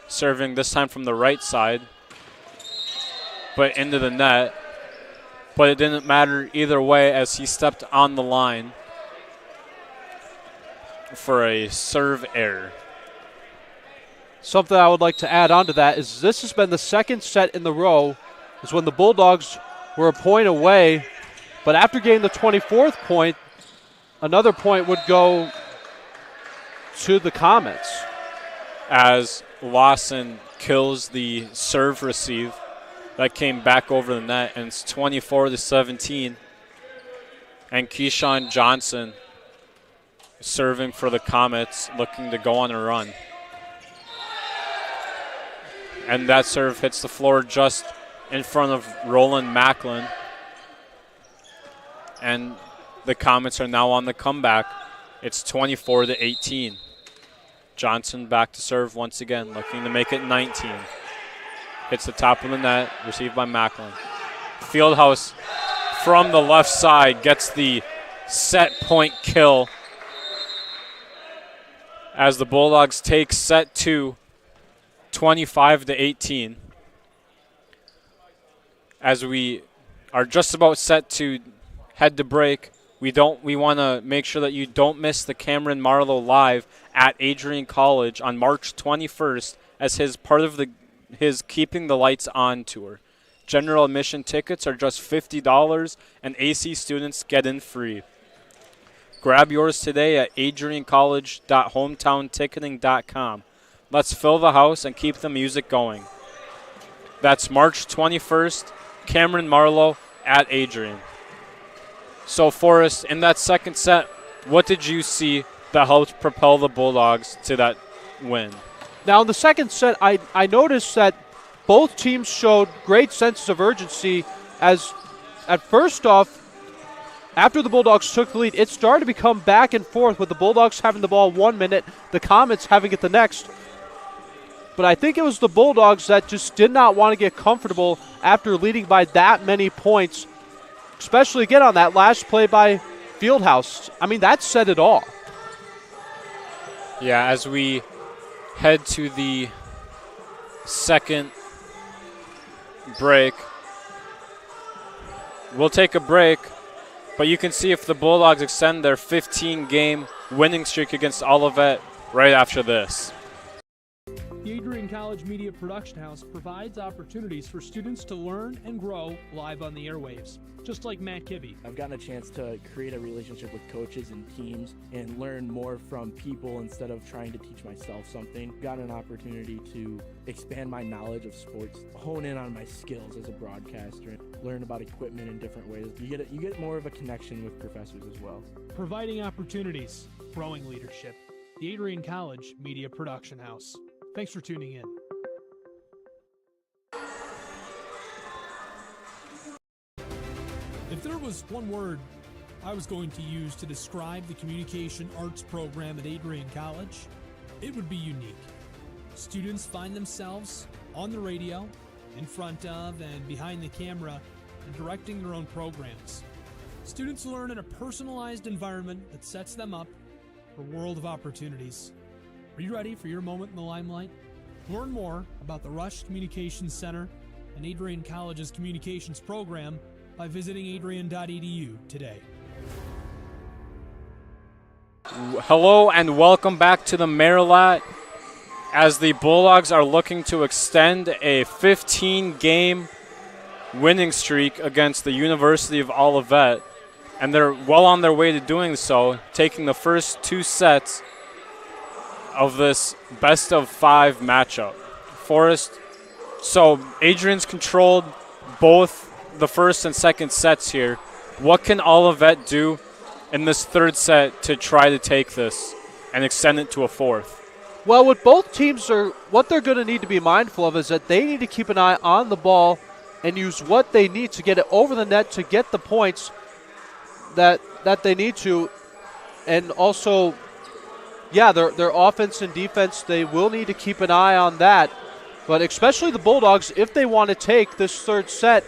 C: serving this time from the right side, but into the net. But it didn't matter either way as he stepped on the line for a serve error.
D: Something I would like to add on to that is this has been the second set in the row is when the Bulldogs were a point away, but after getting the 24th point, another point would go to the Comets.
C: As Lawson kills the serve receive that came back over the net, and it's 24-17. And Keyshawn Johnson serving for the Comets, looking to go on a run. And that serve hits the floor just in front of Roland Macklin. And the Comets are now on the comeback. It's 24-18. Johnson back to serve once again, looking to make it 19. Hits the top of the net, received by Macklin. Fieldhouse from the left side gets the set point kill as the Bulldogs take set 2, 25-18. As we are just about set to head to break, we want to make sure that you don't miss the Cameron Marlowe Live at Adrian College on March 21st as his part of his Keeping the Lights On tour. General admission tickets are just $50 and AC students get in free. Grab yours today at adriancollege.hometownticketing.com. Let's fill the house and keep the music going. That's March 21st, Cameron Marlowe at Adrian. So, Forrest, in that second set, what did you see that helped propel the Bulldogs to that win?
D: Now, in the second set, I noticed that both teams showed great senses of urgency as, at first off, after the Bulldogs took the lead, it started to become back and forth with the Bulldogs having the ball 1 minute, the Comets having it the next. But I think it was the Bulldogs that just did not want to get comfortable after leading by that many points, especially again on that last play by Fieldhouse. I mean, that said it all.
C: Yeah, as we head to the second break, we'll take a break, but you can see if the Bulldogs extend their 15-game winning streak against Olivet right after this.
F: The Adrian College Media Production House provides opportunities for students to learn and grow live on the airwaves, just like Matt Kibbe.
J: I've gotten a chance to create a relationship with coaches and teams and learn more from people instead of trying to teach myself something. Gotten an opportunity to expand my knowledge of sports, hone in on my skills as a broadcaster, and learn about equipment in different ways. You get more of a connection with professors as well.
F: Providing opportunities, growing leadership. The Adrian College Media Production House. Thanks for tuning in. If there was one word I was going to use to describe the communication arts program at Adrian College, it would be unique. Students find themselves on the radio, in front of and behind the camera, and directing their own programs. Students learn in a personalized environment that sets them up for a world of opportunities. Are you ready for your moment in the limelight? Learn more about the Rush Communications Center and Adrian College's communications program by visiting adrian.edu today.
C: Hello and welcome back to the Marilat as the Bulldogs are looking to extend a 15-game winning streak against the University of Olivet, and they're well on their way to doing so, taking the first 2 sets of this best-of-5 matchup. So Adrian's controlled both the first and second sets here. What can Olivet do in this third set to try to take this and extend it to a fourth?
D: Well, what both teams what they're going to need to be mindful of is that they need to keep an eye on the ball and use what they need to get it over the net to get the points that they need to. And also, yeah, their offense and defense, they will need to keep an eye on that. But especially the Bulldogs, if they want to take this third set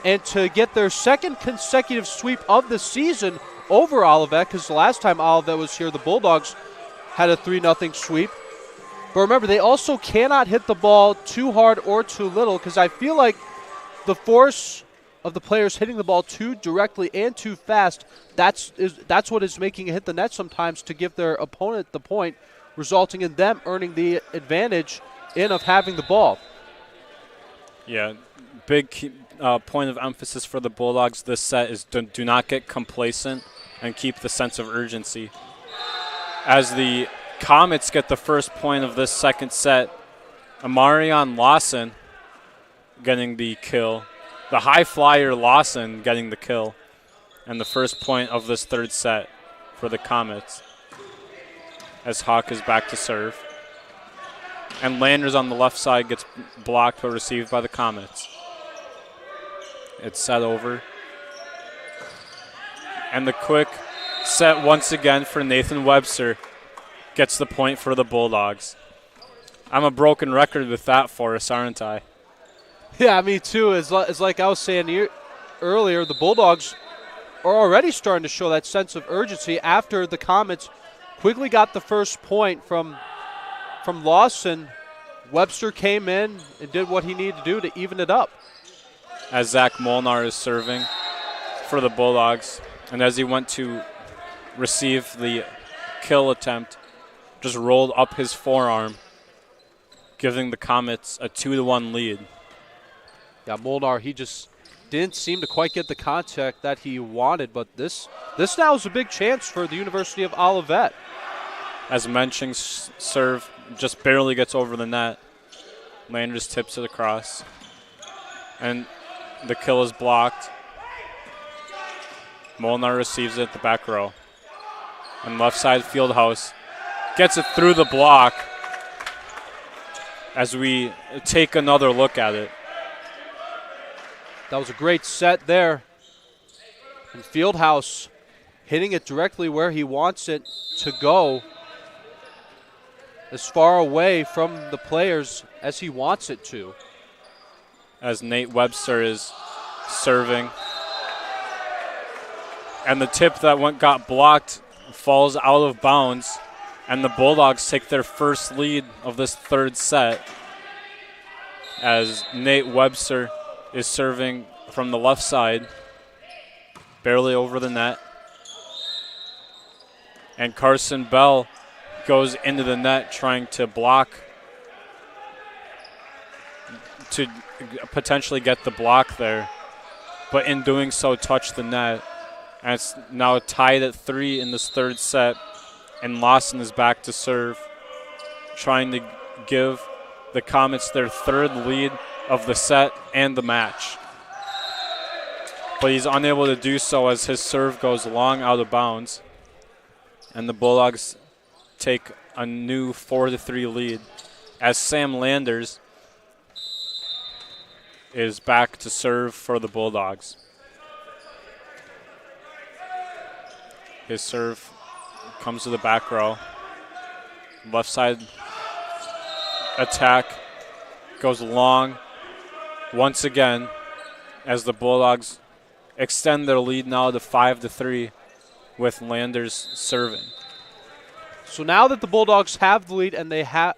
D: and to get their second consecutive sweep of the season over Olivet, because the last time Olivet was here, the Bulldogs had a 3-0 sweep. But remember, they also cannot hit the ball too hard or too little, because I feel like the force of the players hitting the ball too directly and too fast, that's what is making it hit the net sometimes to give their opponent the point, resulting in them earning the advantage of having the ball.
C: Yeah, big point of emphasis for the Bulldogs this set is do not get complacent and keep the sense of urgency. As the Comets get the first point of this second set, Amarion Lawson getting the kill. The high flyer Lawson getting the kill. And the first point of this third set for the Comets. As Hawk is back to serve. And Landers on the left side gets blocked but received by the Comets. It's set over. And the quick set once again for Nathan Webster gets the point for the Bulldogs. I'm a broken record with that for us, aren't I?
D: Yeah, me too. It's like I was saying earlier, the Bulldogs are already starting to show that sense of urgency after the Comets quickly got the first point from Lawson. Webster came in and did what he needed to do to even it up.
C: As Zach Molnar is serving for the Bulldogs, and as he went to receive the kill attempt, just rolled up his forearm, giving the Comets a 2-1 lead.
D: Yeah, Molnar, he just didn't seem to quite get the contact that he wanted, but this now is a big chance for the University of Olivet.
C: As Menching's serve just barely gets over the net, Landers tips it across, and the kill is blocked. Molnar receives it at the back row. And left side Fieldhouse gets it through the block as we take another look at it.
D: That was a great set there. And Fieldhouse hitting it directly where he wants it to go, as far away from the players as he wants it to.
C: As Nate Webster is serving. And the tip that got blocked falls out of bounds, and the Bulldogs take their first lead of this third set as Nate Webster is serving from the left side, barely over the net. And Carson Bell goes into the net trying to block, to potentially get the block there, but in doing so touch the net. And it's now tied at 3 in this third set, and Lawson is back to serve, trying to give the Comets their third lead of the set and the match. But he's unable to do so as his serve goes long out of bounds, and the Bulldogs take a new 4-3 lead as Sam Landers is back to serve for the Bulldogs. His serve comes to the back row. Left side attack goes long once again as the Bulldogs extend their lead now to 5-3 with Landers serving.
D: So now that the Bulldogs have the lead and that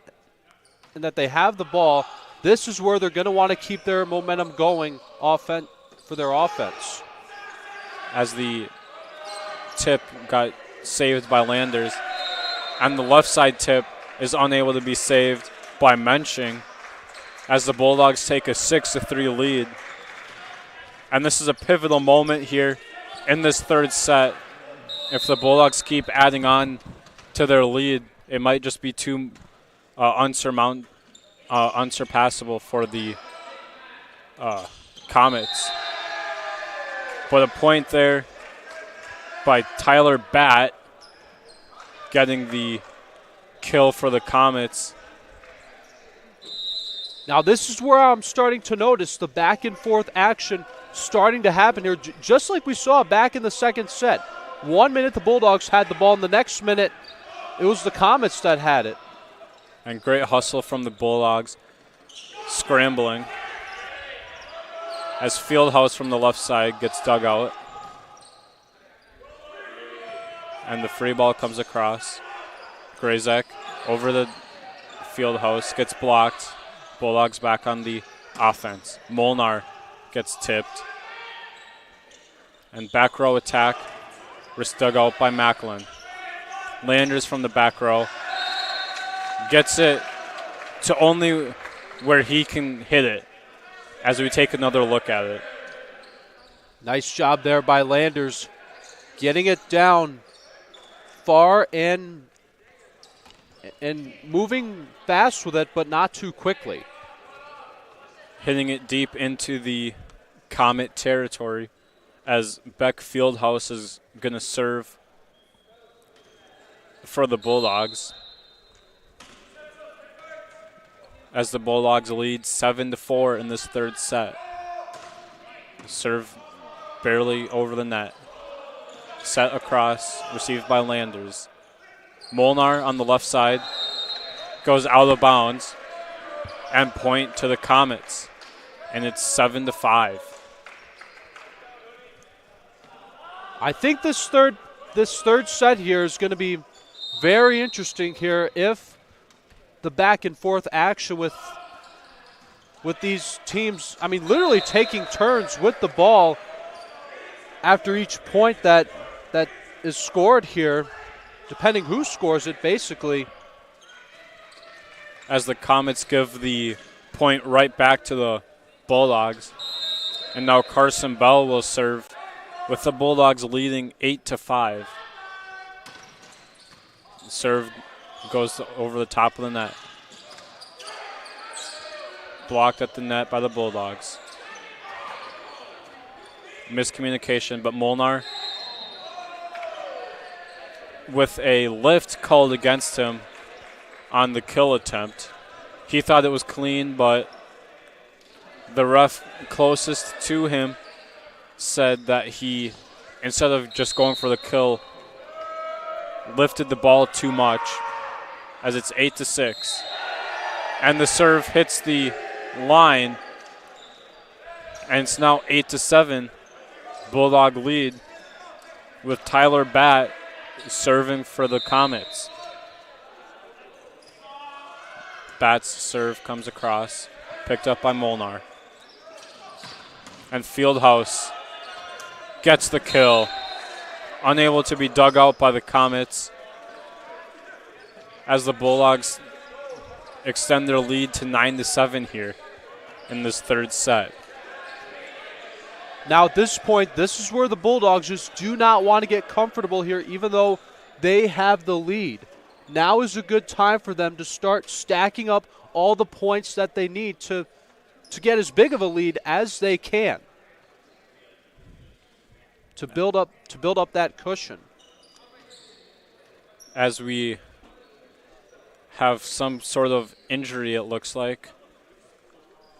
D: they have the ball, this is where they're going to want to keep their momentum going for their offense.
C: As the tip got saved by Landers, and the left side tip is unable to be saved by Menching as the Bulldogs take a 6-3 lead. And this is a pivotal moment here in this third set. If the Bulldogs keep adding on to their lead, it might just be too unsurpassable for the Comets. But a point there by Tyler Batt, getting the kill for the Comets.
D: Now this is where I'm starting to notice the back and forth action starting to happen here, just like we saw back in the second set. 1 minute the Bulldogs had the ball, and the next minute it was the Comets that had it.
C: And great hustle from the Bulldogs, scrambling as Fieldhouse from the left side gets dug out. And the free ball comes across. Grazek over the Fieldhouse, gets blocked. Bulldogs back on the offense. Molnar gets tipped. And back row attack, wrist dug out by Macklin. Landers from the back row. Gets it to only where he can hit it as we take another look at it.
D: Nice job there by Landers, getting it down far and moving fast with it, but not too quickly.
C: Hitting it deep into the Comet territory as Beck Fieldhouse is going to serve for the Bulldogs. As the Bulldogs lead 7-4 in this third set. Serve barely over the net. Set across, received by Landers. Molnar on the left side goes out of bounds, and point to the Comets. And it's 7-5.
D: I think this third set here is going to be very interesting here if the back and forth action with these teams, I mean, literally taking turns with the ball after each point that is scored here, depending who scores it, basically.
C: As the Comets give the point right back to the Bulldogs. And now Carson Bell will serve with the Bulldogs leading 8-5. Serve goes over the top of the net. Blocked at the net by the Bulldogs. Miscommunication, but Molnar with a lift called against him on the kill attempt. He thought it was clean, but the ref closest to him said that he, instead of just going for the kill, lifted the ball too much, as it's 8-6. And the serve hits the line, and it's now 8-7. Bulldog lead with Tyler Batt serving for the Comets. Batt's serve comes across, picked up by Molnar. And Fieldhouse gets the kill, unable to be dug out by the Comets as the Bulldogs extend their lead to 9-7 here in this third set.
D: Now at this point, this is where the Bulldogs just do not want to get comfortable here, even though they have the lead. Now is a good time for them to start stacking up all the points that they need to get as big of a lead as they can, to build up that cushion.
C: As we have some sort of injury, it looks like,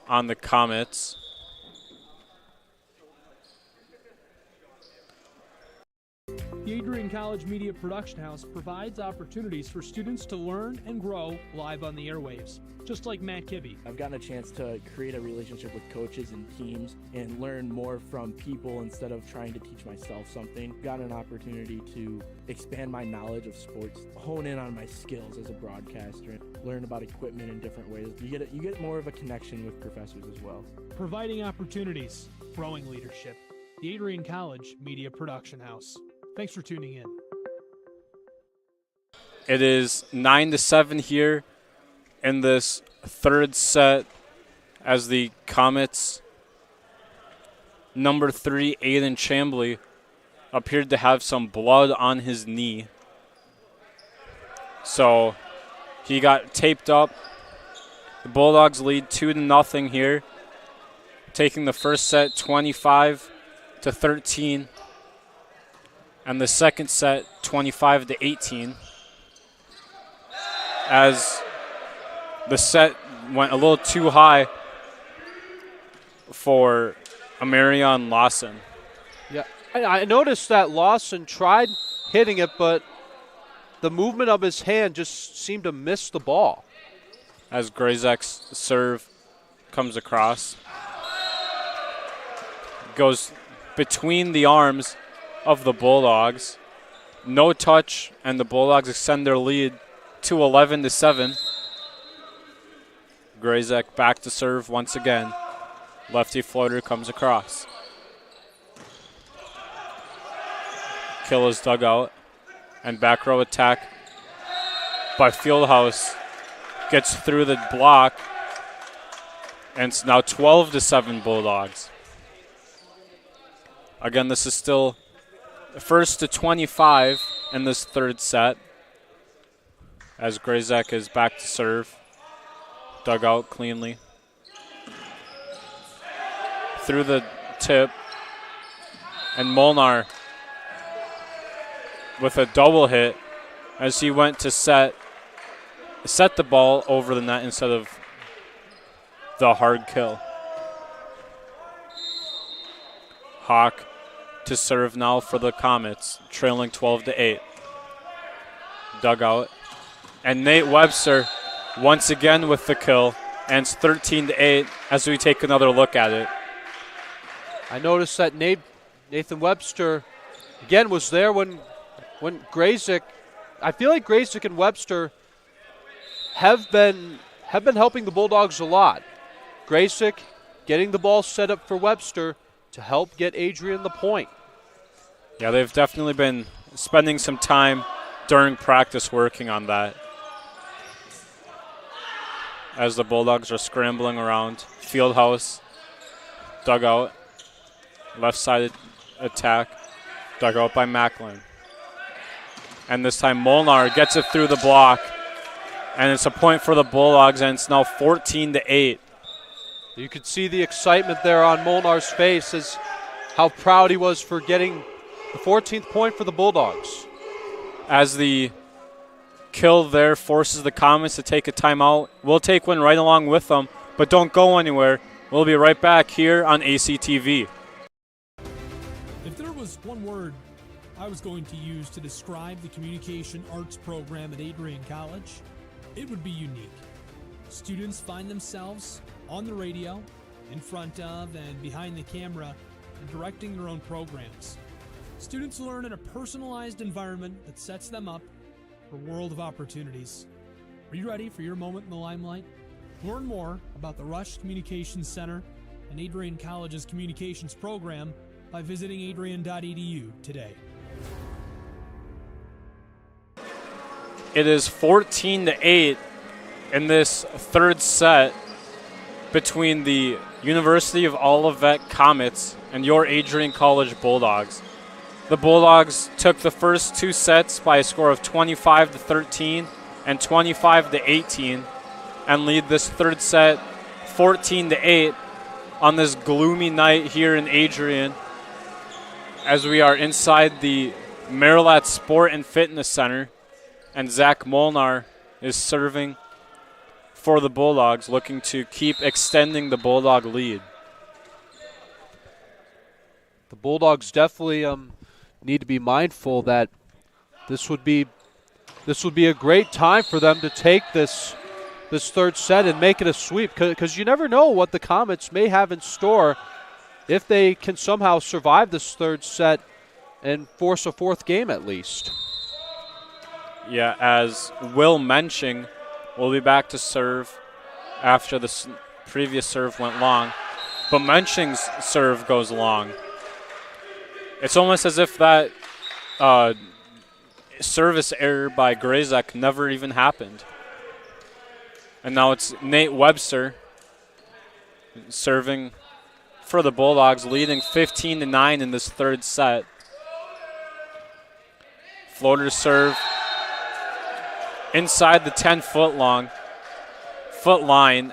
C: on the Comets.
F: The Adrian College Media Production House provides opportunities for students to learn and grow live on the airwaves, just like Matt Kibbe.
J: I've gotten a chance to create a relationship with coaches and teams and learn more from people instead of trying to teach myself something. Gotten an opportunity to expand my knowledge of sports, hone in on my skills as a broadcaster, learn about equipment in different ways. You get more of a connection with professors as well.
F: Providing opportunities, growing leadership. The Adrian College Media Production House. Thanks for tuning in.
C: It is 9-7 here in this third set as the Comets number 3, Aiden Chambly, appeared to have some blood on his knee. So he got taped up. The Bulldogs lead 2-0 here, taking the first set 25-13, and the second set 25-18. As the set went a little too high for Amarion Lawson.
D: Yeah, I noticed that Lawson tried hitting it, but the movement of his hand just seemed to miss the ball.
C: As Grazek's serve comes across, goes between the arms of the Bulldogs. No touch, and the Bulldogs extend their lead to 11-7. Grazek back to serve once again. Lefty floater comes across. Kill is dug out, and back row attack by Fieldhouse gets through the block, and it's now 12-7 Bulldogs. Again, this is still first to 25 in this third set, as Grazek is back to serve. Dug out cleanly. Through the tip, and Molnar with a double hit as he went to set the ball over the net instead of the hard kill. Hawk to serve now for the Comets, trailing 12-8. Dugout, and Nate Webster once again with the kill, and it's 13-8 as we take another look at it.
D: I noticed that Nathan Webster again was there when Grazek. I feel like Grazek and Webster have been helping the Bulldogs a lot. Grazek getting the ball set up for Webster to help get Adrian the point.
C: Yeah, they've definitely been spending some time during practice working on that. As the Bulldogs are scrambling around. Fieldhouse, dugout, left-sided attack, dugout by Macklin. And this time Molnar gets it through the block, and it's a point for the Bulldogs, and it's now 14-8.
D: You could see the excitement there on Molnar's face as how proud he was for getting the 14th point for the Bulldogs.
C: As the kill there forces the Comets to take a timeout. We'll take one right along with them, but don't go anywhere. We'll be right back here on ACTV.
F: If there was one word I was going to use to describe the communication arts program at Adrian College, it would be unique. Students find themselves on the radio, in front of and behind the camera, and directing their own programs. Students learn in a personalized environment that sets them up for a world of opportunities. Are you ready for your moment in the limelight? Learn more about the Rush Communications Center and Adrian College's communications program by visiting adrian.edu today.
C: It is 14-8 in this third set between the University of Olivet Comets and your Adrian College Bulldogs. The Bulldogs took the first two sets by a score of 25-13 and 25-18 and lead this third set 14-8 on this gloomy night here in Adrian as we are inside the Marilat Sport and Fitness Center, and Zach Molnar is serving for the Bulldogs, looking to keep extending the Bulldog lead.
D: The Bulldogs definitely need to be mindful that this would be a great time for them to take this third set and make it a sweep, because you never know what the Comets may have in store if they can somehow survive this third set and force a fourth game at least.
C: Yeah, as Will Menching will be back to serve after the previous serve went long, but Menching's serve goes long. It's almost as if that service error by Grazek never even happened. And now it's Nate Webster serving for the Bulldogs, leading 15-9 in this third set. Floater serve inside the 10-foot line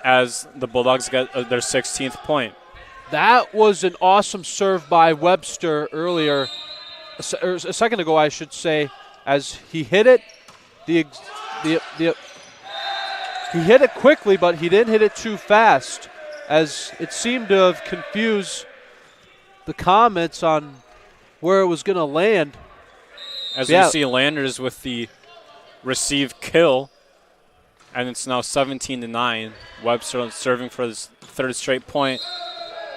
C: as the Bulldogs get their 16th point.
D: That was an awesome serve by Webster earlier, a second ago, I should say, as he hit it. He hit it quickly, but he didn't hit it too fast, as it seemed to have confused the Comets on where it was going to land.
C: As we see Landers with the receive kill, and it's now 17-9. Webster serving for his third straight point.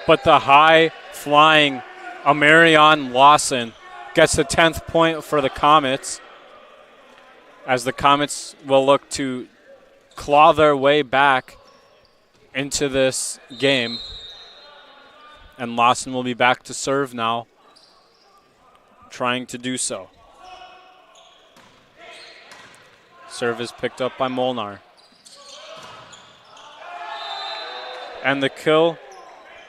C: But the high-flying Amarion Lawson gets the 10th point for the Comets, as the Comets will look to claw their way back into this game. And Lawson will be back to serve now, trying to do so. Serve is picked up by Molnar. And the kill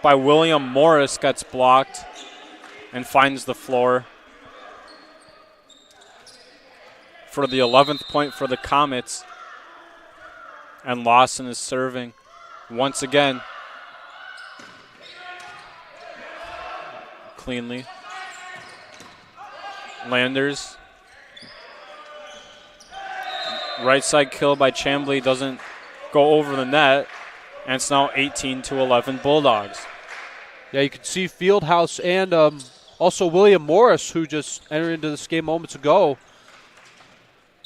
C: by William Morris gets blocked and finds the floor for the 11th point for the Comets. And Lawson is serving once again cleanly. Landers. Right side kill by Chambly doesn't go over the net, and it's now 18-11 Bulldogs.
D: Yeah, you can see Fieldhouse and also William Morris, who just entered into this game moments ago,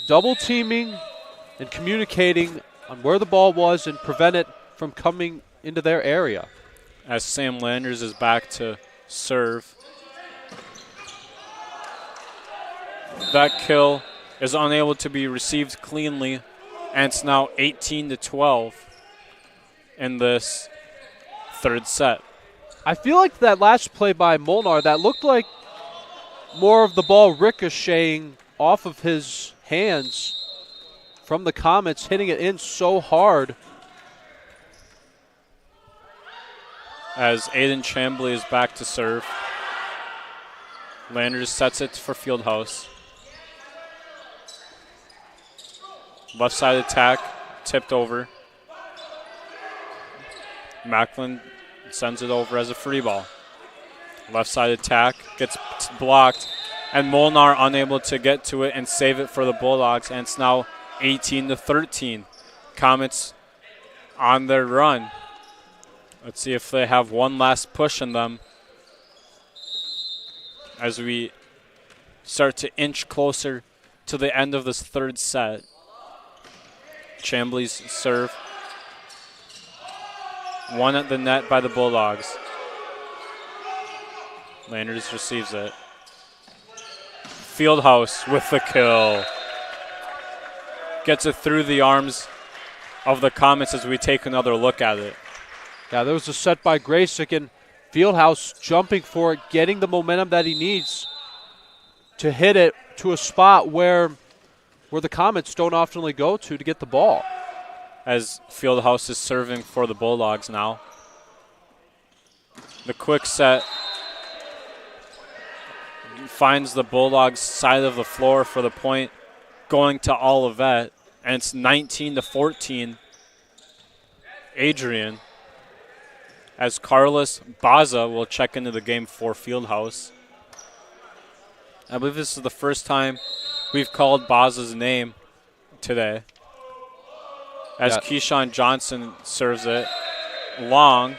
D: double teaming and communicating on where the ball was and prevent it from coming into their area.
C: As Sam Landers is back to serve. That kill is unable to be received cleanly, and it's now 18-12 in this third set.
D: I feel like that last play by Molnar, that looked like more of the ball ricocheting off of his hands from the Comets, hitting it in so hard.
C: As Aiden Chambly is back to serve. Landers sets it for Fieldhouse. Left side attack, tipped over. Macklin sends it over as a free ball. Left side attack gets blocked, and Molnar unable to get to it and save it for the Bulldogs, and it's now 18-13. Comets on their run. Let's see if they have one last push in them as we start to inch closer to the end of this third set. Chambly's serve. One at the net by the Bulldogs. Landers receives it. Fieldhouse with the kill. Gets it through the arms of the Comets as we take another look at it.
D: Yeah, there was a set by Graysick, and Fieldhouse jumping for it, getting the momentum that he needs to hit it to a spot where the Comets don't often go to get the ball.
C: As Fieldhouse is serving for the Bulldogs now. The quick set finds the Bulldogs side of the floor for the point, going to Olivet, and it's 19-14 Adrian, as Carlos Baza will check into the game for Fieldhouse. I believe this is the first time we've called Baza's name today. As Keyshawn Johnson serves it long,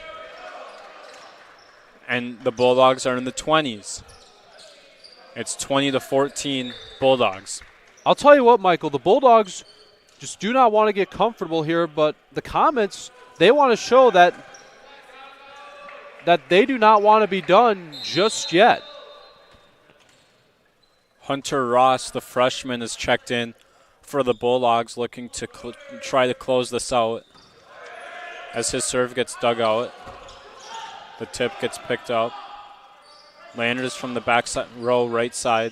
C: and the Bulldogs are in the 20s. It's 20-14 Bulldogs.
D: I'll tell you what, Michael, the Bulldogs just do not want to get comfortable here, but the Comets, they want to show that they do not want to be done just yet.
C: Hunter Ross, the freshman, is checked in for the Bulldogs, looking to try to close this out. As his serve gets dug out, the tip gets picked up. Landers from the back row right side.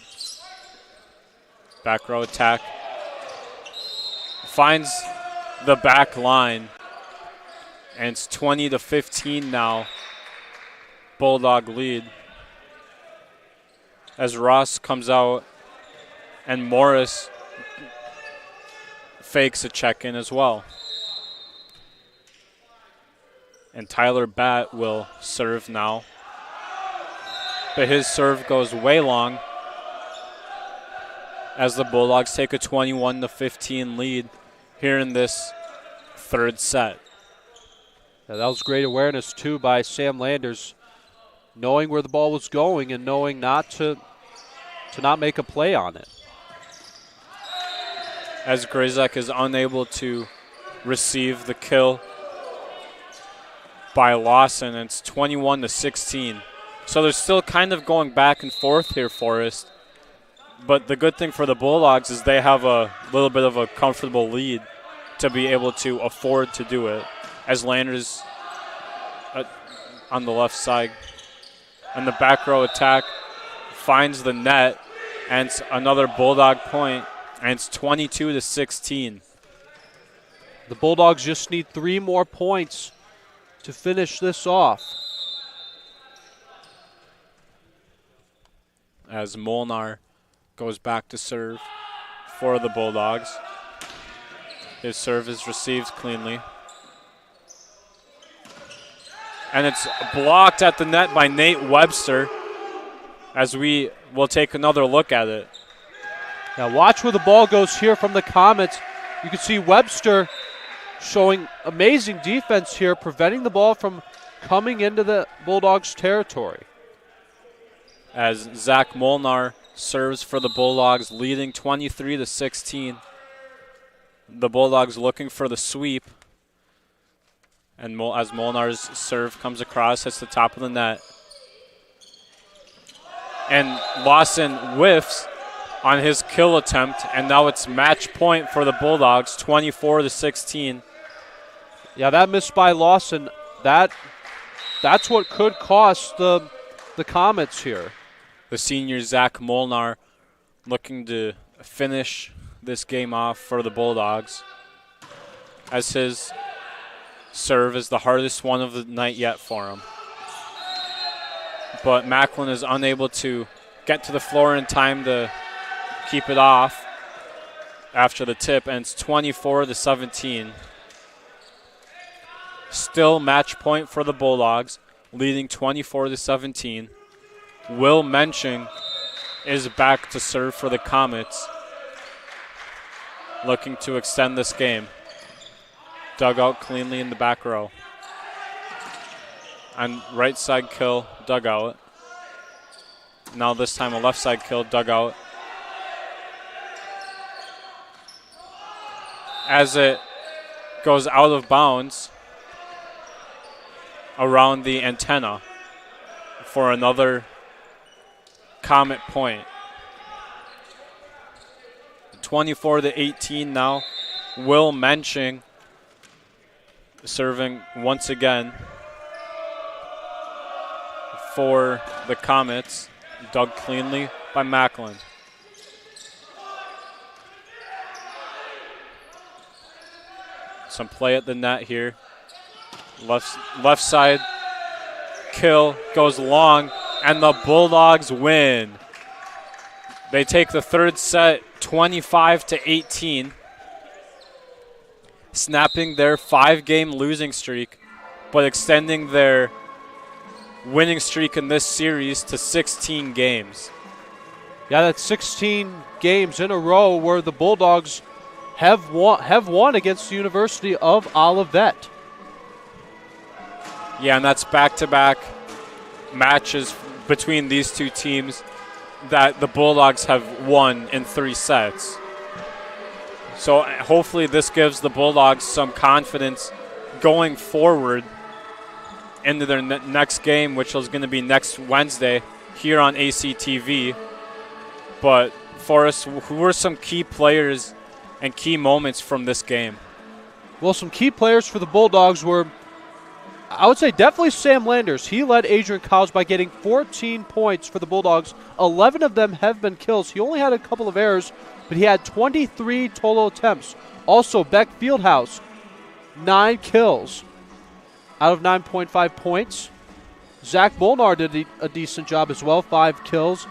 C: Back row attack. Finds the back line. And it's 20-15 now Bulldog lead. As Ross comes out and Morris fakes a check-in as well. And Tyler Batt will serve now. But his serve goes way long as the Bulldogs take a 21-15 lead here in this third set.
D: Yeah, that was great awareness, too, by Sam Landers, knowing where the ball was going and knowing not to not make a play on it.
C: As Gryzek is unable to receive the kill by Lawson, it's 21-16. So they're still kind of going back and forth here, Forrest. But the good thing for the Bulldogs is they have a little bit of a comfortable lead to be able to afford to do it. As Landers on the left side. And the back row attack finds the net, and it's another Bulldog point, and it's 22-16.
D: The Bulldogs just need 3 more points to finish this off.
C: As Molnar goes back to serve for the Bulldogs. His serve is received cleanly. And it's blocked at the net by Nate Webster as we will take another look at it.
D: Now watch where the ball goes here from the Comets. You can see Webster showing amazing defense here, preventing the ball from coming into the Bulldogs' territory.
C: As Zach Molnar serves for the Bulldogs, leading 23-16. The Bulldogs looking for the sweep. And as Molnar's serve comes across, hits the top of the net. And Lawson whiffs on his kill attempt, and now it's match point for the Bulldogs, 24-16.
D: Yeah, that miss by Lawson, that's what could cost the Comets here.
C: The senior Zach Molnar looking to finish this game off for the Bulldogs, as his serve is the hardest one of the night yet for him. But Macklin is unable to get to the floor in time to keep it off after the tip, and it's 24-17. Still match point for the Bulldogs, leading 24-17. Will Menching is back to serve for the Comets, looking to extend this game. Dug out cleanly in the back row. And right side kill, dug out. Now this time a left side kill, dug out. As it goes out of bounds around the antenna for another Comet point. 24-18 now. Will Menching serving once again for the Comets. Dug cleanly by Macklin. Some play at the net here. Left side kill goes long, and the Bulldogs win. They take the third set 25-18, snapping their 5-game losing streak, but extending their winning streak in this series to 16 games.
D: Yeah, that's 16 games in a row where the Bulldogs have won against the University of Olivet.
C: Yeah, and that's back-to-back matches between these two teams that the Bulldogs have won in 3 sets. So hopefully this gives the Bulldogs some confidence going forward into their next game, which is going to be next Wednesday here on ACTV. But Forrest, who were some key players and key moments from this game?
D: Well, some key players for the Bulldogs were, I would say, definitely Sam Landers. He led Adrian College by getting 14 points for the Bulldogs. 11 of them have been kills. He only had a couple of errors, but he had 23 total attempts. Also, Beck Fieldhouse, 9 kills out of 9.5 points. Zach Molnar did a decent job as well, 5 kills.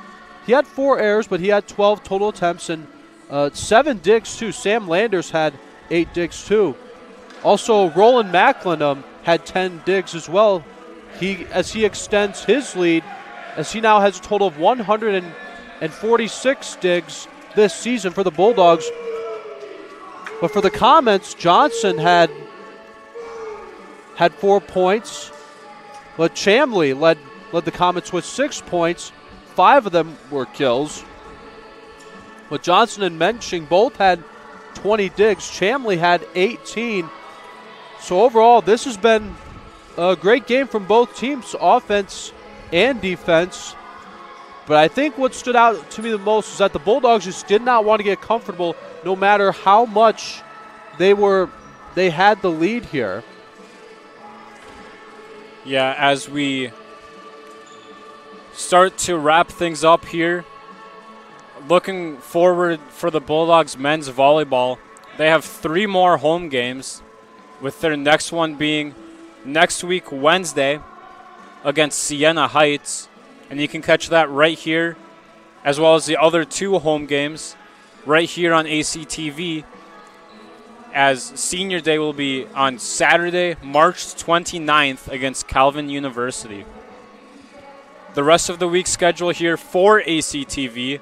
D: He had 4 errors, but he had 12 total attempts and 7 digs too. Sam Landers had 8 digs too. Also, Roland Macklin had 10 digs as well. As he extends his lead, as he now has a total of 146 digs this season for the Bulldogs. But for the Comets, Johnson had 4 points, but Chamley led the Comets with 6 points. 5 of them were kills. But Johnson and Menching both had 20 digs. Chamley had 18. So overall, this has been a great game from both teams, offense and defense. But I think what stood out to me the most is that the Bulldogs just did not want to get comfortable no matter how much they had the lead here.
C: Yeah, as we start to wrap things up here, looking forward for the Bulldogs men's volleyball, they have 3 more home games, with their next one being next week, Wednesday, against Siena Heights. And you can catch that right here, as well as the other 2 home games right here on ACTV, as Senior Day will be on Saturday, March 29th against Calvin University. The rest of the week's schedule here for ACTV,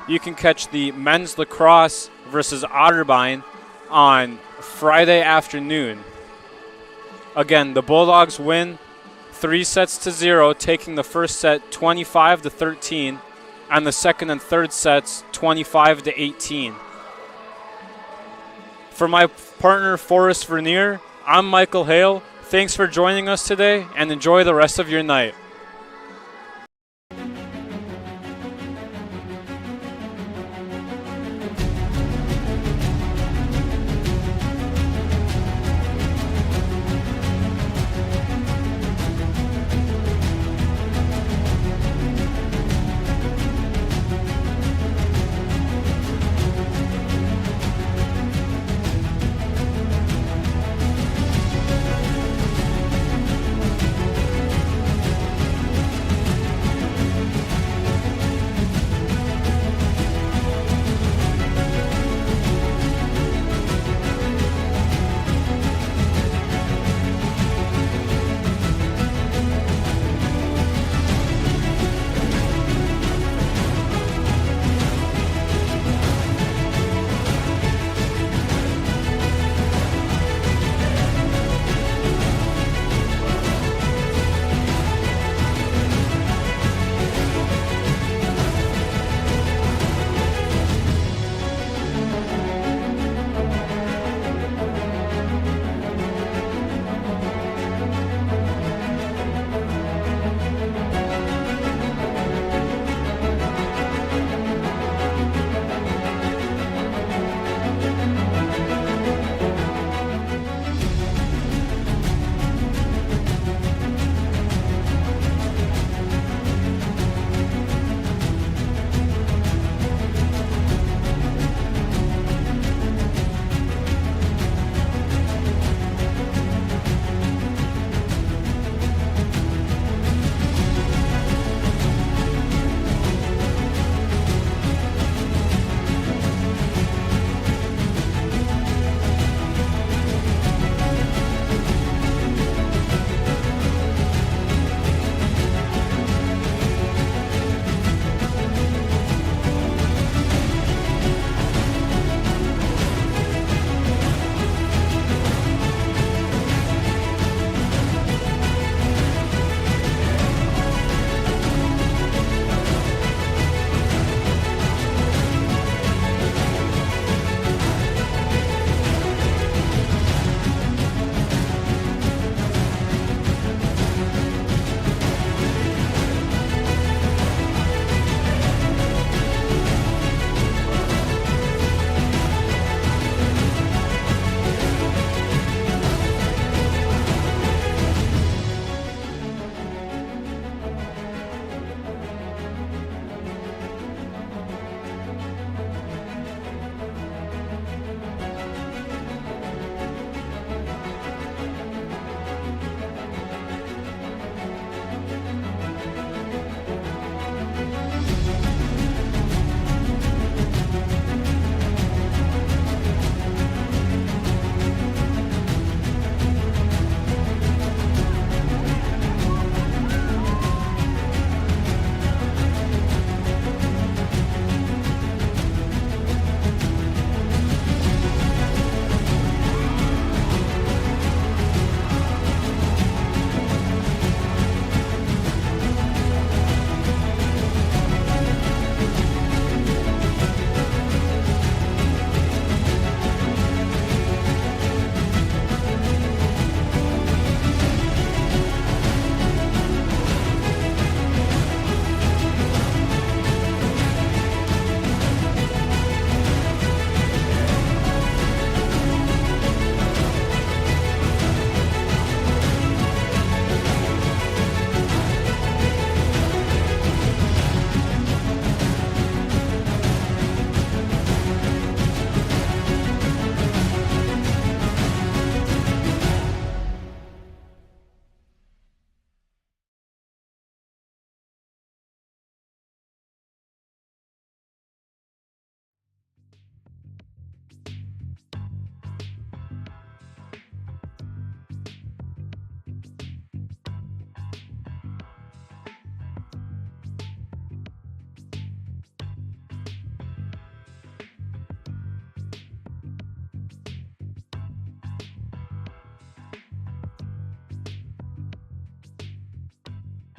C: you can catch the men's lacrosse versus Otterbein on Friday afternoon. Again, the Bulldogs win 3-0, taking the first set 25-13, and the second and third sets 25-18. For my partner Forrest Vernier, I'm Michael Hale. Thanks for joining us today, and enjoy the rest of your night.